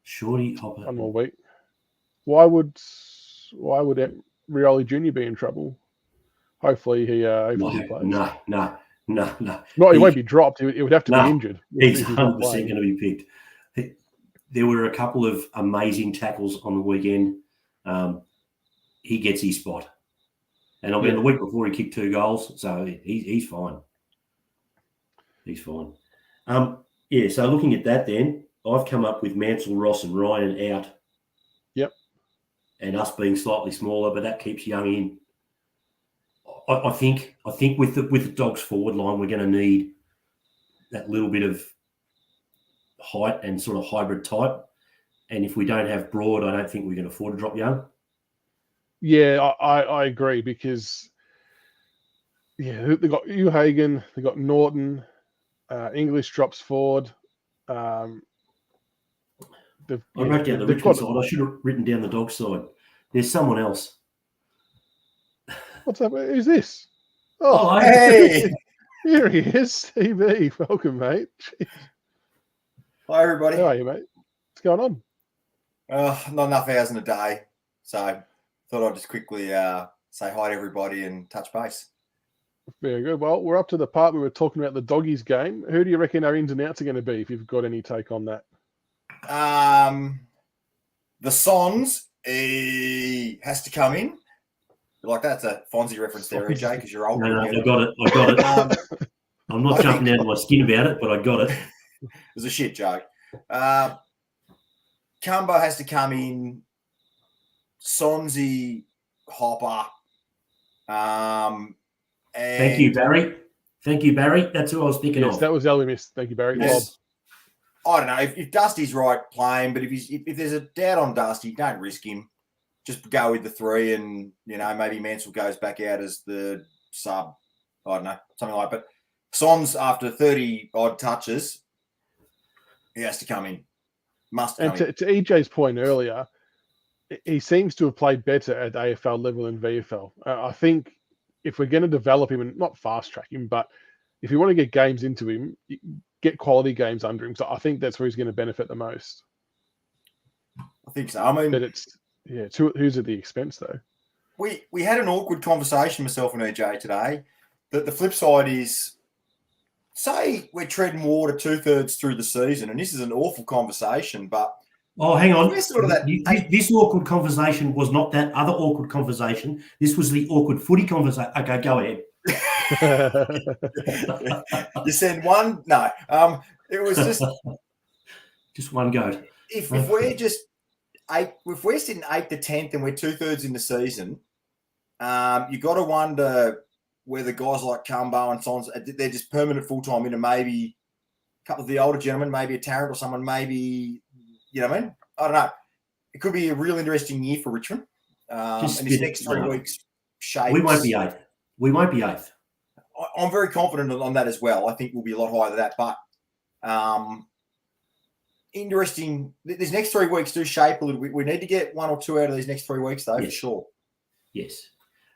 Shorty, Hopper, one more week. Why would Rioli Jr. be in trouble? Hopefully he plays. No. No, he won't be dropped. He would have to be injured. He's 100% going to be picked. There were a couple of amazing tackles on the weekend. He gets his spot. And I mean, the week before he kicked 2 goals, so he's fine. He's fine. So looking at that then, I've come up with Mansell, Ross and Ryan out. Yep. And us being slightly smaller, but that keeps Young in. I think with the Dogs forward line, we're going to need that little bit of height and sort of hybrid type. And if we don't have Broad, I don't think we can afford to drop Young. Yeah, I agree because they got Uhagen, they got Norton, English drops forward. I wrote down the Richardson side. I should have written down the Dog side. There's someone else. What's up? Who's this? Oh, hey! Here he is, TV. Welcome, mate. Jeez. Hi, everybody. How are you, mate? What's going on? Not enough hours in a day, so thought I'd just quickly say hi to everybody and touch base. Very good. Well, we're up to the part where we're talking about the Doggies game. Who do you reckon our ins and outs are going to be, if you've got any take on that? The Sons has to come in. Like that's a Fonzie reference there, EJ, because you're old. No, I got it. I'm not jumping out of my skin about it, but I got it. It was a shit joke. Cumbo has to come in. Sonzi, Hopper. And Thank you, Barry. That's who I was thinking of. Yes, that was Ellie Miss. Thank you, Barry. Yes. I don't know if Dusty's right playing, but if there's a doubt on Dusty, don't risk him. Just go with the 3, and maybe Mansell goes back out as the sub. I don't know, something like that. But Sons, after 30 odd touches, he has to come in. Must come in. And to EJ's point earlier, he seems to have played better at AFL level than VFL. I think if we're going to develop him and not fast track him, but if you want to get games into him, get quality games under him. So I think that's where he's going to benefit the most. I think so. I mean, but who's at the expense though? We had an awkward conversation, myself and EJ today. That the flip side is, say we're treading water 2/3 through the season, and this is an awful conversation, but hang on. Sort of this awkward conversation was not that other awkward conversation. This was the awkward footy conversation. Okay, go ahead. You send one? No. It was just one go. If we're just if we're sitting 8th to 10th and we're 2/3 in the season, you got to wonder whether guys like Cumbo and Sons, they're just permanent full-time into maybe a couple of the older gentlemen, maybe a Tarrant or someone, maybe, you know what I mean? I don't know. It could be a real interesting year for Richmond. And this next 3 weeks shapes. We won't be 8th. I'm very confident on that as well. I think we'll be a lot higher than that. But interesting. These next 3 weeks do shape a little bit. We need to get 1 or 2 out of these next 3 weeks, though, for sure. Yes.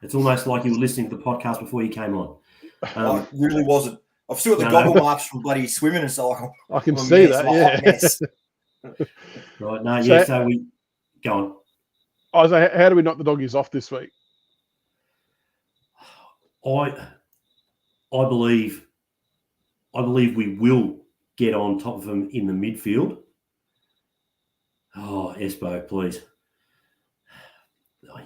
It's almost like you were listening to the podcast before you came on. I really wasn't. I've still got the goggle marks from bloody swimming and so I can see that, Right, no, so we go on. I was like, how do we knock the doggies off this week? I believe we will get on top of them in the midfield. Oh, Espo, please.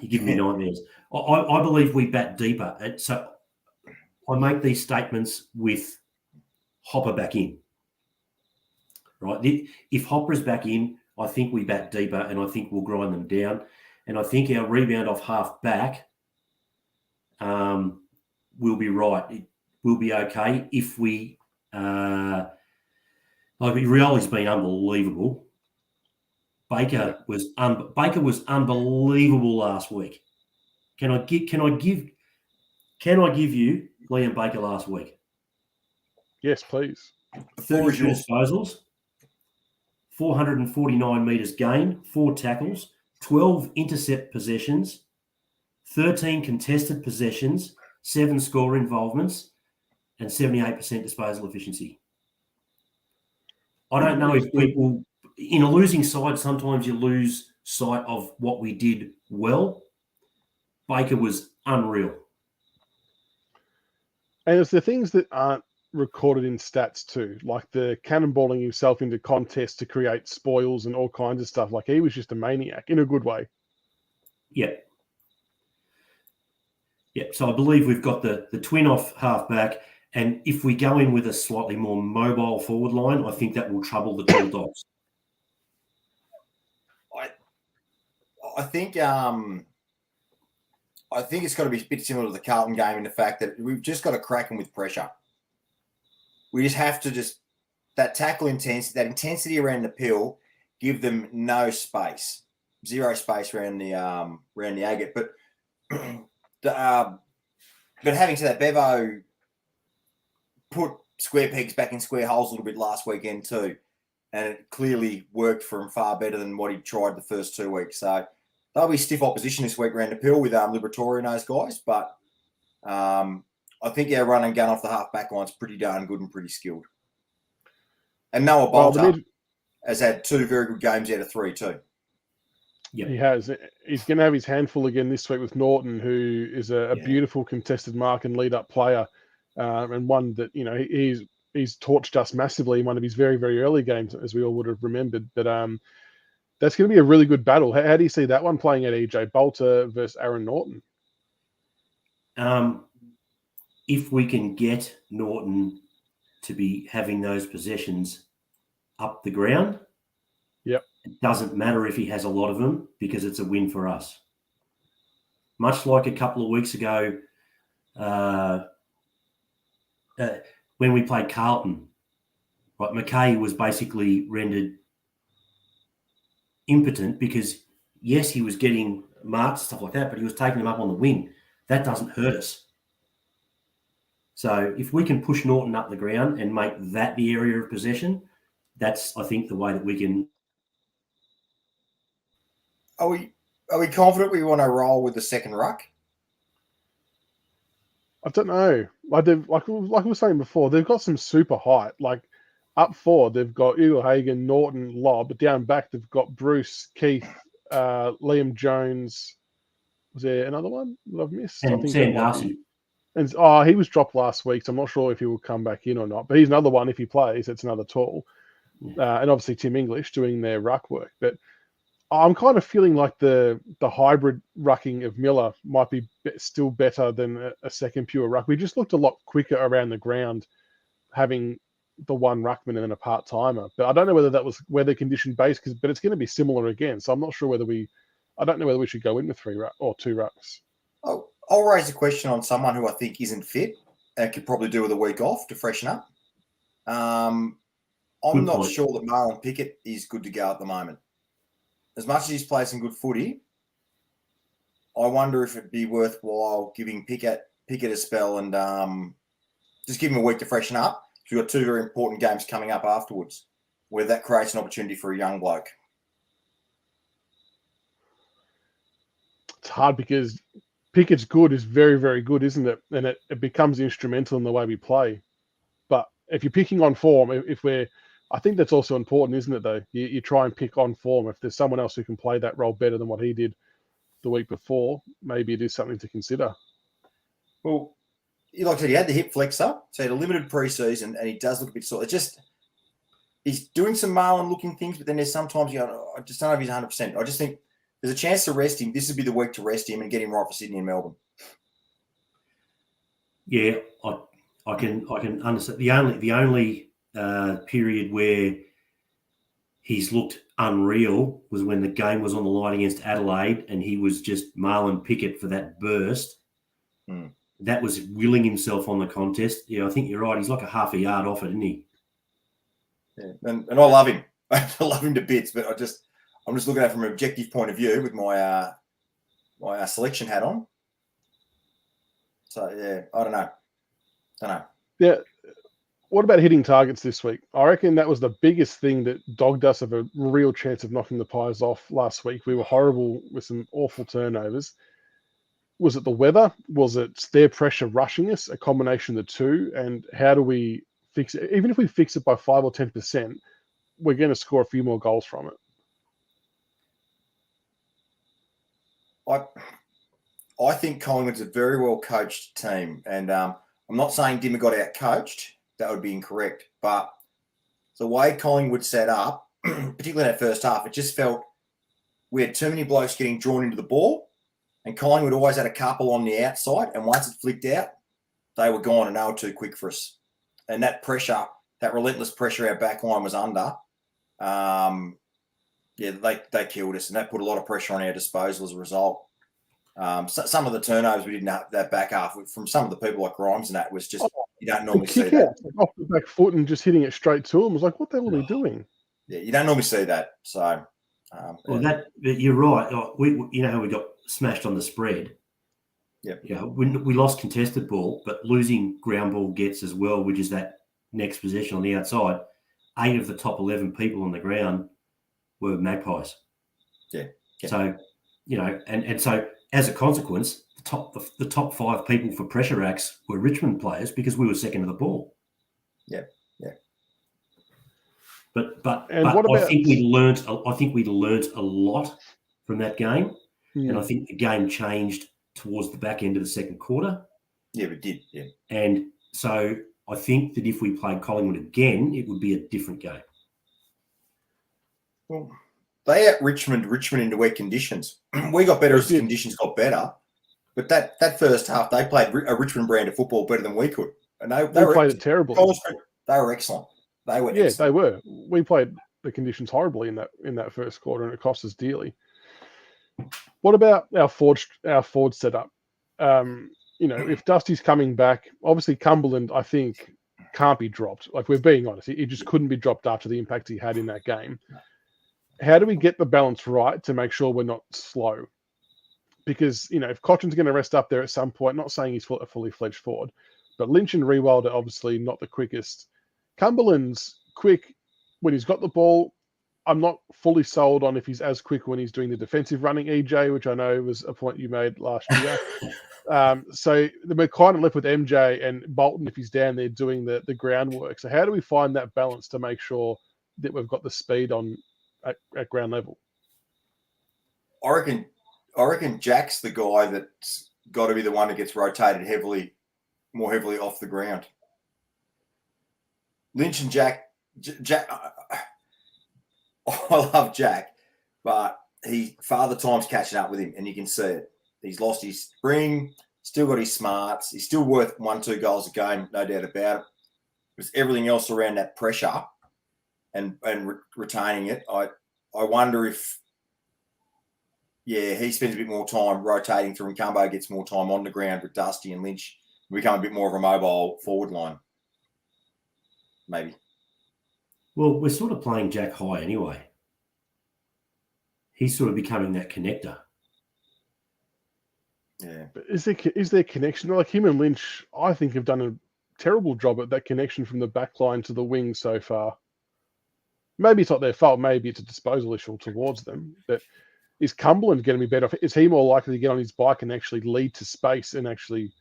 You're giving me nightmares. I believe we bat deeper. So I make these statements with Hopper back in. Right? If Hopper's back in, I think we bat deeper and I think we'll grind them down. And I think our rebound off half back will be right. It will be okay if we Rioli's been unbelievable. Baker was unbelievable last week. Can I give you Liam Baker last week? Yes, please. 32 disposals, 449 metres gained, 4 tackles, 12 intercept possessions, 13 contested possessions, 7 score involvements, and 78% disposal efficiency. I don't know if people, in a losing side, sometimes you lose sight of what we did well. Baker was unreal. And it's the things that aren't recorded in stats too, like the cannonballing himself into contests to create spoils and all kinds of stuff. Like he was just a maniac in a good way. Yeah. So I believe we've got the twin off half back. And if we go in with a slightly more mobile forward line, I think that will trouble the Bulldogs. I think it's got to be a bit similar to the Carlton game in the fact that we've just got to crack them with pressure. We just have to that tackle intensity, that intensity around the pill, give them no space, 0 space around the agate. But having said that, Bevo put square pegs back in square holes a little bit last weekend too, and it clearly worked for him far better than what he tried the first 2 weeks. So they'll be stiff opposition this week around the pill with Liberatory and those guys, but I think our run and gun off the half back line's pretty darn good and pretty skilled. And Noah Bolter has had 2 very good games out of 3 too. Yeah, he has. He's going to have his handful again this week with Norton, who is a beautiful contested mark and lead-up player, and one that he's torched us massively in one of his very, very early games, as we all would have remembered. But that's going to be a really good battle. How do you see that one playing at EJ? Bolter versus Aaron Norton? If we can get Norton to be having those possessions up the ground, It doesn't matter if he has a lot of them because it's a win for us. Much like a couple of weeks ago when we played Carlton, right? McKay was basically rendered impotent because, yes, he was getting marks and stuff like that, but he was taking them up on the wing. That doesn't hurt us. So if we can push Norton up the ground and make that the area of possession, that's, I think, the way that we can. Are we confident we want to roll with the second ruck? I don't know. Like we were saying before, they've got some super height. Like up forward, they've got Eagle Hagan, Norton, Lobb. But down back, they've got Bruce, Keith, Liam Jones. Was there another one that I've missed? And I think Sam Darcy. And he was dropped last week, so I'm not sure if he will come back in or not. But he's another one. If he plays, it's another tall. And obviously Tim English doing their ruck work. But I'm kind of feeling like the hybrid rucking of Miller might be still better than a second pure ruck. We just looked a lot quicker around the ground, having the one ruckman and then a part timer. But I don't know whether that was weather condition based, but it's going to be similar again. So I'm not sure I don't know whether we should go in with 3 or 2 rucks. I'll raise a question on someone who I think isn't fit and could probably do with a week off to freshen up. I'm not sure that Marlon Pickett is good to go at the moment. As much as he's played some good footy, I wonder if it'd be worthwhile giving Pickett a spell and just give him a week to freshen up. We've got 2 very important games coming up afterwards where that creates an opportunity for a young bloke. It's hard because Pickett's good is very, very good, isn't it? And it becomes instrumental in the way we play. But if you're picking on form, I think that's also important, isn't it, though? You try and pick on form. If there's someone else who can play that role better than what he did the week before, maybe it is something to consider. Well, like I said, he had the hip flexor, so he had a limited preseason, and he does look a bit sore. He's doing some Marlon-looking things, but then there's sometimes, I just don't know if he's 100%. I just think there's a chance to rest him. This would be the week to rest him and get him right for Sydney and Melbourne. Yeah, I can understand. The only period where he's looked unreal was when the game was on the line against Adelaide and he was just Marlon Pickett for that burst. That was willing himself on the contest. Yeah, I think you're right. He's like a half a yard off it, isn't he? Yeah, and I love him. I love him to bits, but I'm just looking at it from an objective point of view with my my selection hat on. So, yeah, I don't know. Yeah. What about hitting targets this week? I reckon that was the biggest thing that dogged us of a real chance of knocking the Pies off last week. We were horrible with some awful turnovers. Was it the weather? Was it their pressure rushing us? A combination of the two? And how do we fix it? Even if we fix it by 5 or 10%, we're going to score a few more goals from it. I think Collingwood's a very well coached team, and I'm not saying Dimmer got out coached. That would be incorrect. But the way Collingwood set up, particularly in that first half, it just felt we had too many blokes getting drawn into the ball, and Collingwood always had a couple on the outside, and once it flicked out, they were gone and they were too quick for us. And that pressure, that relentless pressure our back line was under, they killed us, and that put a lot of pressure on our disposal as a result. Some of the turnovers we didn't have that back half from some of the people like Grimes and that was just you don't normally see that. Off the back foot and just hitting it straight to him was like, what the hell are they doing? Yeah, you don't normally see that. So, you're right. You know how we got smashed on the spread. Yeah. Yeah, we lost contested ball, but losing ground ball gets as well, which is that next possession on the outside. 8 of the top 11 people on the ground were Magpies. Yeah. So, and so as a consequence, the top 5 people for pressure acts were Richmond players because we were second to the ball. Yeah. But I think we learnt a lot from that game, and I think the game changed towards the back end of the second quarter. Yeah, it did. Yeah, and so I think that if we played Collingwood again, it would be a different game. Well, they out Richmond into wet conditions. We got better as the conditions got better. But that first half, they played a Richmond brand of football better than we could. And they played it terribly. They were excellent. They were excellent. They were. We played the conditions horribly in that first quarter, and it cost us dearly. What about our forward setup? If Dusty's coming back, obviously Cumberland, I think, can't be dropped. Like, we're being honest, he just couldn't be dropped after the impact he had in that game. How do we get the balance right to make sure we're not slow? Because, if Cotton's going to rest up there at some point, not saying he's a fully fledged forward, but Lynch and Rewald are obviously not the quickest. Cumberland's quick when he's got the ball. I'm not fully sold on if he's as quick when he's doing the defensive running, EJ, which I know was a point you made last year. So we're kind of left with MJ and Bolton if he's down there doing the groundwork. So how do we find that balance to make sure that we've got the speed on at ground level? I reckon Jack's the guy that's got to be the one that gets rotated more heavily off the ground. Lynch and Jack. I love Jack, but Father Time's catching up with him, and you can see it. He's lost his spring, still got his smarts. He's still worth 1-2 goals a game, no doubt about it. There's everything else around that pressure and retaining it. I wonder if, he spends a bit more time rotating through, and Cumbo gets more time on the ground with Dusty and Lynch. Become a bit more of a mobile forward line, maybe. Well, we're sort of playing Jack high anyway. He's sort of becoming that connector. Yeah. But is there connection? Like, him and Lynch, I think, have done a terrible job at that connection from the back line to the wing so far. Maybe it's not their fault. Maybe it's a disposal issue towards them. But is Cumberland going to be better? Is he more likely to get on his bike and actually lead to space and actually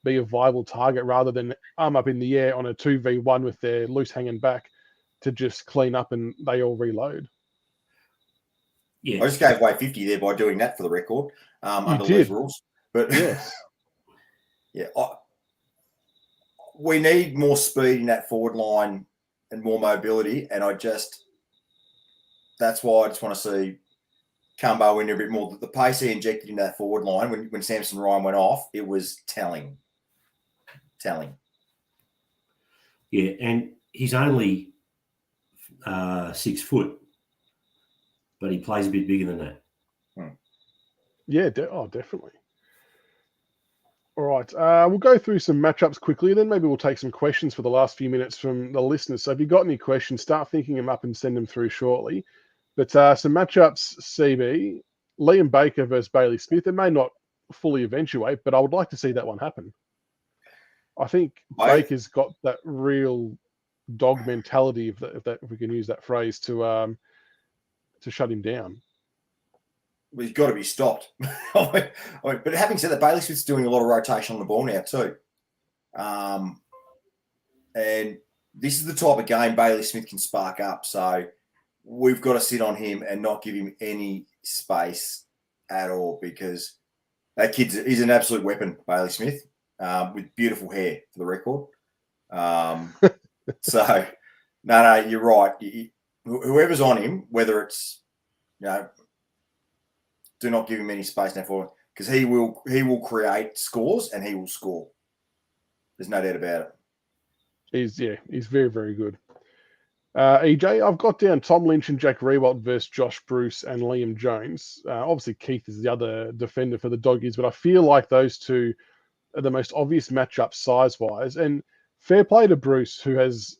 be a viable target rather than arm up in the air on a 2v1 with their loose hanging back to just clean up and they all reload? Yeah, I just gave away 50 there by doing that for the record under those rules. But yes, we need more speed in that forward line and more mobility, and that's why I just want to see Cumbo in a bit more. The pace he injected in that forward line when Samson Ryan went off, it was telling. Yeah, and he's only 6 foot, but he plays a bit bigger than that. Yeah, definitely. All right, we'll go through some matchups quickly, then maybe we'll take some questions for the last few minutes from the listeners. So if you've got any questions, start thinking them up and send them through shortly. But some matchups, CB, Liam Baker versus Bailey Smith. It may not fully eventuate, but I would like to see that one happen. I think Baker's got that real dog mentality, if we can use that phrase, to shut him down. Well, he's got to be stopped. But having said that, Bailey Smith's doing a lot of rotation on the ball now too. And this is the type of game Bailey Smith can spark up. So we've got to sit on him and not give him any space at all, because that he's an absolute weapon, Bailey Smith, with beautiful hair for the record. So, no, you're right. Whoever's on him, whether it's, do not give him any space now for, because he will create scores and he will score. There's no doubt about it. He's very, very good. EJ, I've got down Tom Lynch and Jack Rewalt versus Josh Bruce and Liam Jones. Obviously, Keith is the other defender for the Doggies, but I feel like those two are the most obvious matchup size-wise. And fair play to Bruce, who has,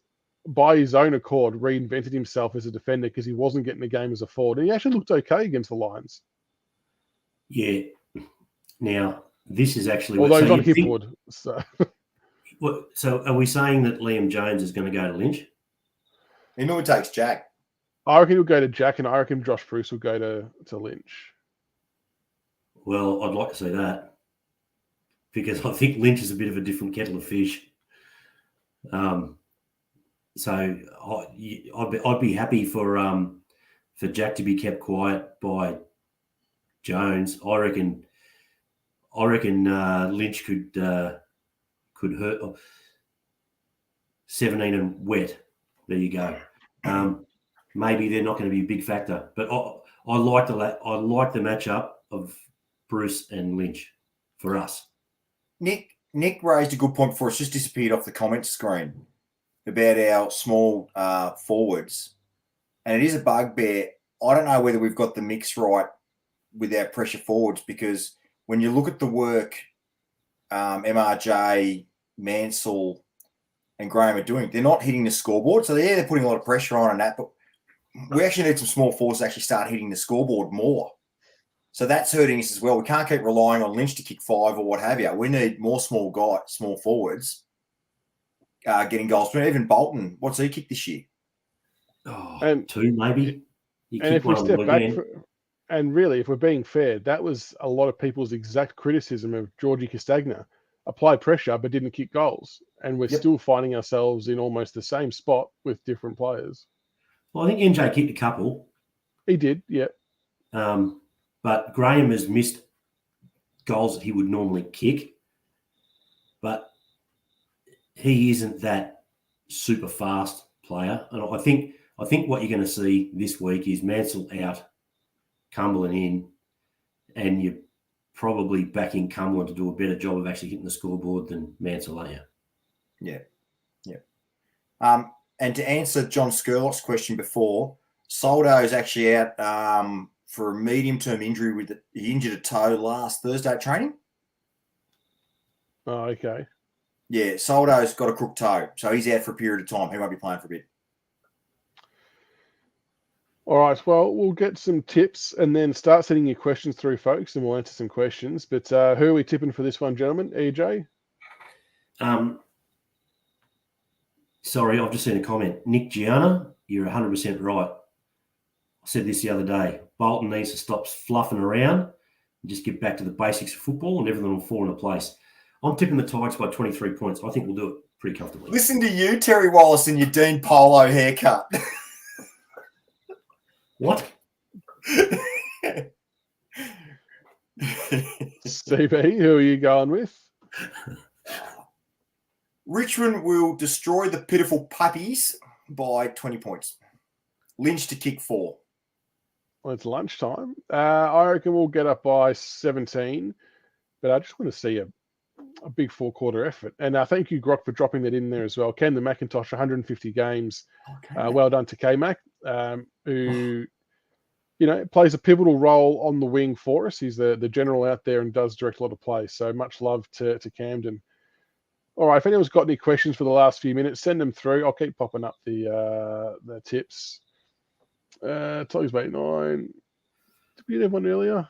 by his own accord, reinvented himself as a defender because he wasn't getting the game as a forward. And he actually looked okay against the Lions. Yeah. Now, this is actually... Although he's not Hipwood. So are we saying that Liam Jones is going to go to Lynch? He normally takes Jack. I reckon he'll go to Jack, and I reckon Josh Bruce will go to Lynch. Well, I'd like to see that, because I think Lynch is a bit of a different kettle of fish. So I'd be happy for Jack to be kept quiet by Jones. I reckon Lynch could hurt 17 and wet. There you go. Maybe they're not going to be a big factor, but I like the matchup of Bruce and Lynch for us. Nick raised a good point before it's just disappeared off the comment screen about our small forwards. and it is a bugbear. I don't know whether we've got the mix right with our pressure forwards, because when you look at the work MRJ, Mansell, and Graham are doing, they're not hitting the scoreboard. So they're putting a lot of pressure on that, but we actually need some small forwards to actually start hitting the scoreboard more. So that's hurting us as well. We can't keep relying on Lynch to kick 5 or what have you. We need more small forwards getting goals. Even Bolton, what's he kicked this year? Oh, 2 maybe. And if we step back, and really, if we're being fair, that was a lot of people's exact criticism of Georgie Castagna. Applied pressure, but didn't kick goals. And we're still finding ourselves in almost the same spot with different players. Well, I think NJ kicked a couple. He did, yeah. But Graham has missed goals that he would normally kick. But he isn't that super fast player. And I think what you're going to see this week is Mansell out, Cumberland in, and you're probably backing Cumberland to do a better job of actually hitting the scoreboard than Mansell, aren't you? Yeah. And to answer John Skurlock's question before, Soldo is actually out for a medium-term injury. He injured a toe last Thursday at training. Oh, okay. Yeah, Soldo's got a crooked toe, so he's out for a period of time. He won't be playing for a bit. All right, well, we'll get some tips and then start sending your questions through, folks, and we'll answer some questions. But who are we tipping for this one, gentlemen? EJ? Sorry, I've just seen a comment. Nick Gianna, you're 100% right. I said this the other day. Bolton needs to stop fluffing around and just get back to the basics of football, and everything will fall into place. I'm tipping the Tigers by 23 points. I think we'll do it pretty comfortably. Listen to you, Terry Wallace, and your Dean Polo haircut. What? CB, who are you going with? Richmond will destroy the pitiful puppies by 20 points. Lynch to kick 4. Well, it's lunchtime. I reckon we'll get up by 17, but I just want to see a big 4-quarter effort. And thank you, Grok, for dropping that in there as well. Ken the McIntosh, 150 games. Okay, well done to K-Mac, who plays a pivotal role on the wing for us. He's the general out there and does direct a lot of plays. So much love to Camden. All right, if anyone's got any questions for the last few minutes, send them through. I'll keep popping up the tips. Tigers by 9. Did we have one earlier?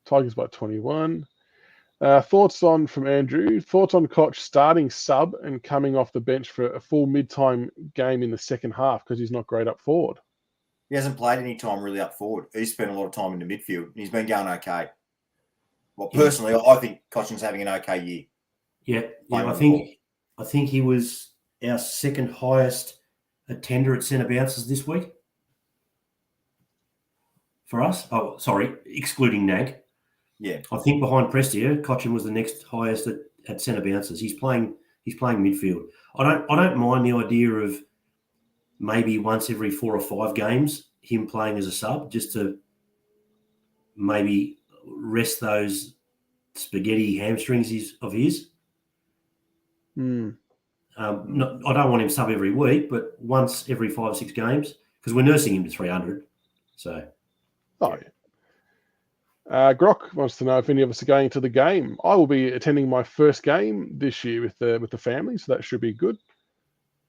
Tigers by 21. Thoughts from Andrew. Thoughts on Koch starting sub and coming off the bench for a full mid-time game in the second half because he's not great up forward. He hasn't played any time really up forward. He's spent a lot of time in the midfield, and he's been going okay. Well, personally, I think Cochin's having an okay year. Yeah. I think he was our second highest attender at centre bounces this week for us. Oh, sorry, excluding Nag. Yeah. I think behind Prestia, Cochin was the next highest at centre bounces. He's playing midfield. I don't mind the idea of maybe once every 4 or 5 games him playing as a sub, just to maybe rest those spaghetti hamstrings of his. I don't want him sub every week, but once every 5 or 6 games, because we're nursing him to 300. So, Grok wants to know if any of us are going to the game. I will be attending my first game this year with the family, so that should be good.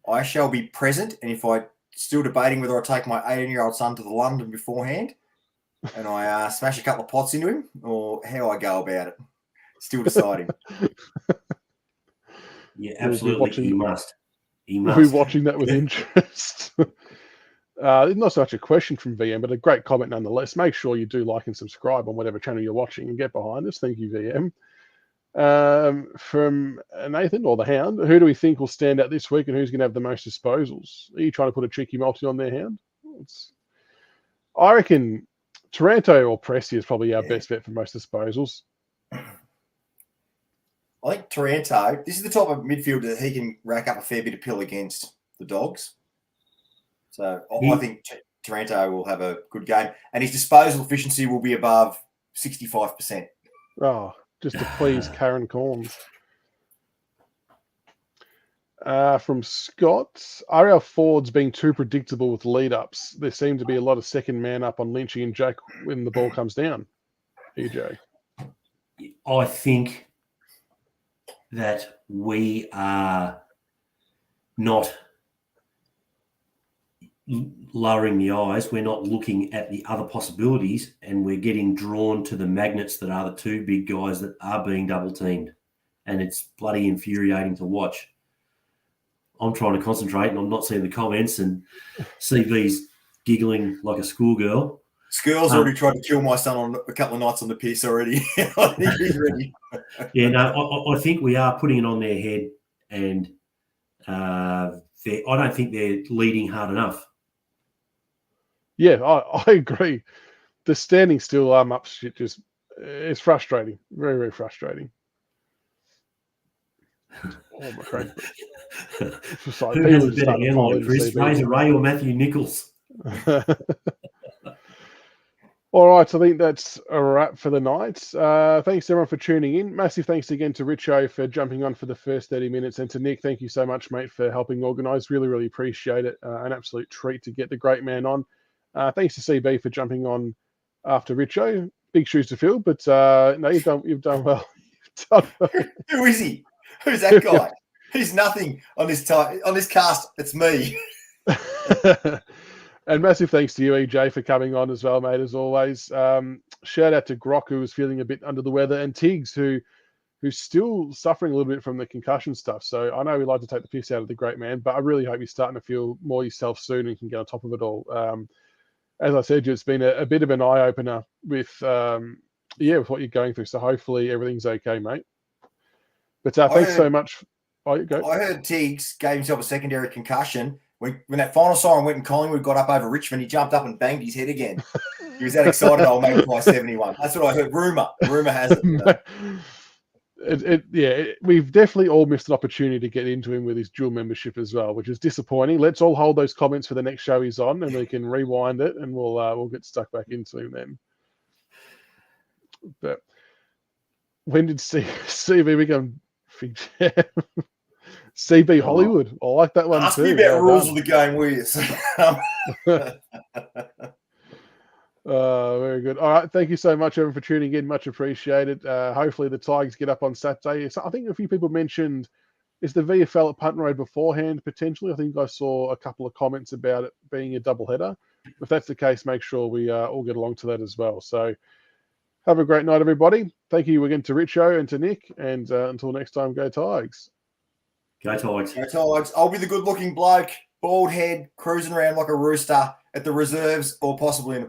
I shall be present, and if I'm still debating whether I take my 18-year-old son to the London beforehand and I smash a couple of pots into him, or how I go about it, still deciding. Yeah, absolutely. He must. We'll be watching that with interest. Not so much a question from VM, but a great comment nonetheless. Make sure you do like and subscribe on whatever channel you're watching and get behind us. Thank you, VM. From Nathan or the Hound, who do we think will stand out this week and who's going to have the most disposals? Are you trying to put a cheeky multi on their Hound? I reckon Taranto or Presti is probably our best bet for most disposals. I think Taranto, this is the type of midfielder that he can rack up a fair bit of pill against the Dogs. So I think Taranto will have a good game, and his disposal efficiency will be above 65%. Oh, just to please Karen Corns. From Scott, are our forwards being too predictable with lead-ups? There seem to be a lot of second man up on Lynchy and Jack when the ball comes down. EJ. I think that we are not lowering the eyes. We're not looking at the other possibilities, and we're getting drawn to the magnets that are the two big guys that are being double teamed. And it's bloody infuriating to watch. I'm trying to concentrate and I'm not seeing the comments, and CV's giggling like a schoolgirl. School's already tried to kill my son on a couple of nights on the piss already. I think he's ready. Yeah, no, I think we are putting it on their head, and I don't think they're leading hard enough. Yeah, I agree. The standing still up shit just it's frustrating. Very, very frustrating. Oh my Christ. Who has a better handle, Chris? Razor Ray or Matthew Nichols? All right, so I think that's a wrap for the night. Thanks everyone for tuning in. Massive thanks again to Richo for jumping on for the first 30 minutes, and to Nick, thank you so much, mate, for helping organise. Really, really appreciate it. An absolute treat to get the great man on. Thanks to CB for jumping on after Richo. Big shoes to fill, but no, you've done well. Who is he? Who's that guy? He's nothing on this cast. It's me. And massive thanks to you, EJ, for coming on as well, mate, as always. Shout out to Grok, who was feeling a bit under the weather, and Tiggs, who's still suffering a little bit from the concussion stuff. So I know we like to take the piss out of the great man, but I really hope you're starting to feel more yourself soon and can get on top of it all. As I said, it's been a bit of an eye-opener with with what you're going through. So hopefully everything's okay, mate. But thanks so much. I heard Tiggs gave himself a secondary concussion. When that final siren went and Collingwood got up over Richmond, he jumped up and banged his head again. He was that excited, I'll make it by 71. That's what I heard. Rumour has it. We've definitely all missed an opportunity to get into him with his dual membership as well, which is disappointing. Let's all hold those comments for the next show he's on, and we can rewind it, and we'll get stuck back into him then. But when did CB become big champ? CB Hollywood. I like that one Ask too. me about rules of the game, will you? Very good. All right. Thank you so much, everyone, for tuning in. Much appreciated. Hopefully the Tigers get up on Saturday. So I think a few people mentioned, is the VFL at Punt Road beforehand, potentially? I think I saw a couple of comments about it being a doubleheader. If that's the case, make sure we all get along to that as well. So have a great night, everybody. Thank you again to Richo and to Nick. And until next time, go Tigers. Go Tigers. Go Tigers. I'll be the good-looking bloke, bald head, cruising around like a rooster at the reserves or possibly in a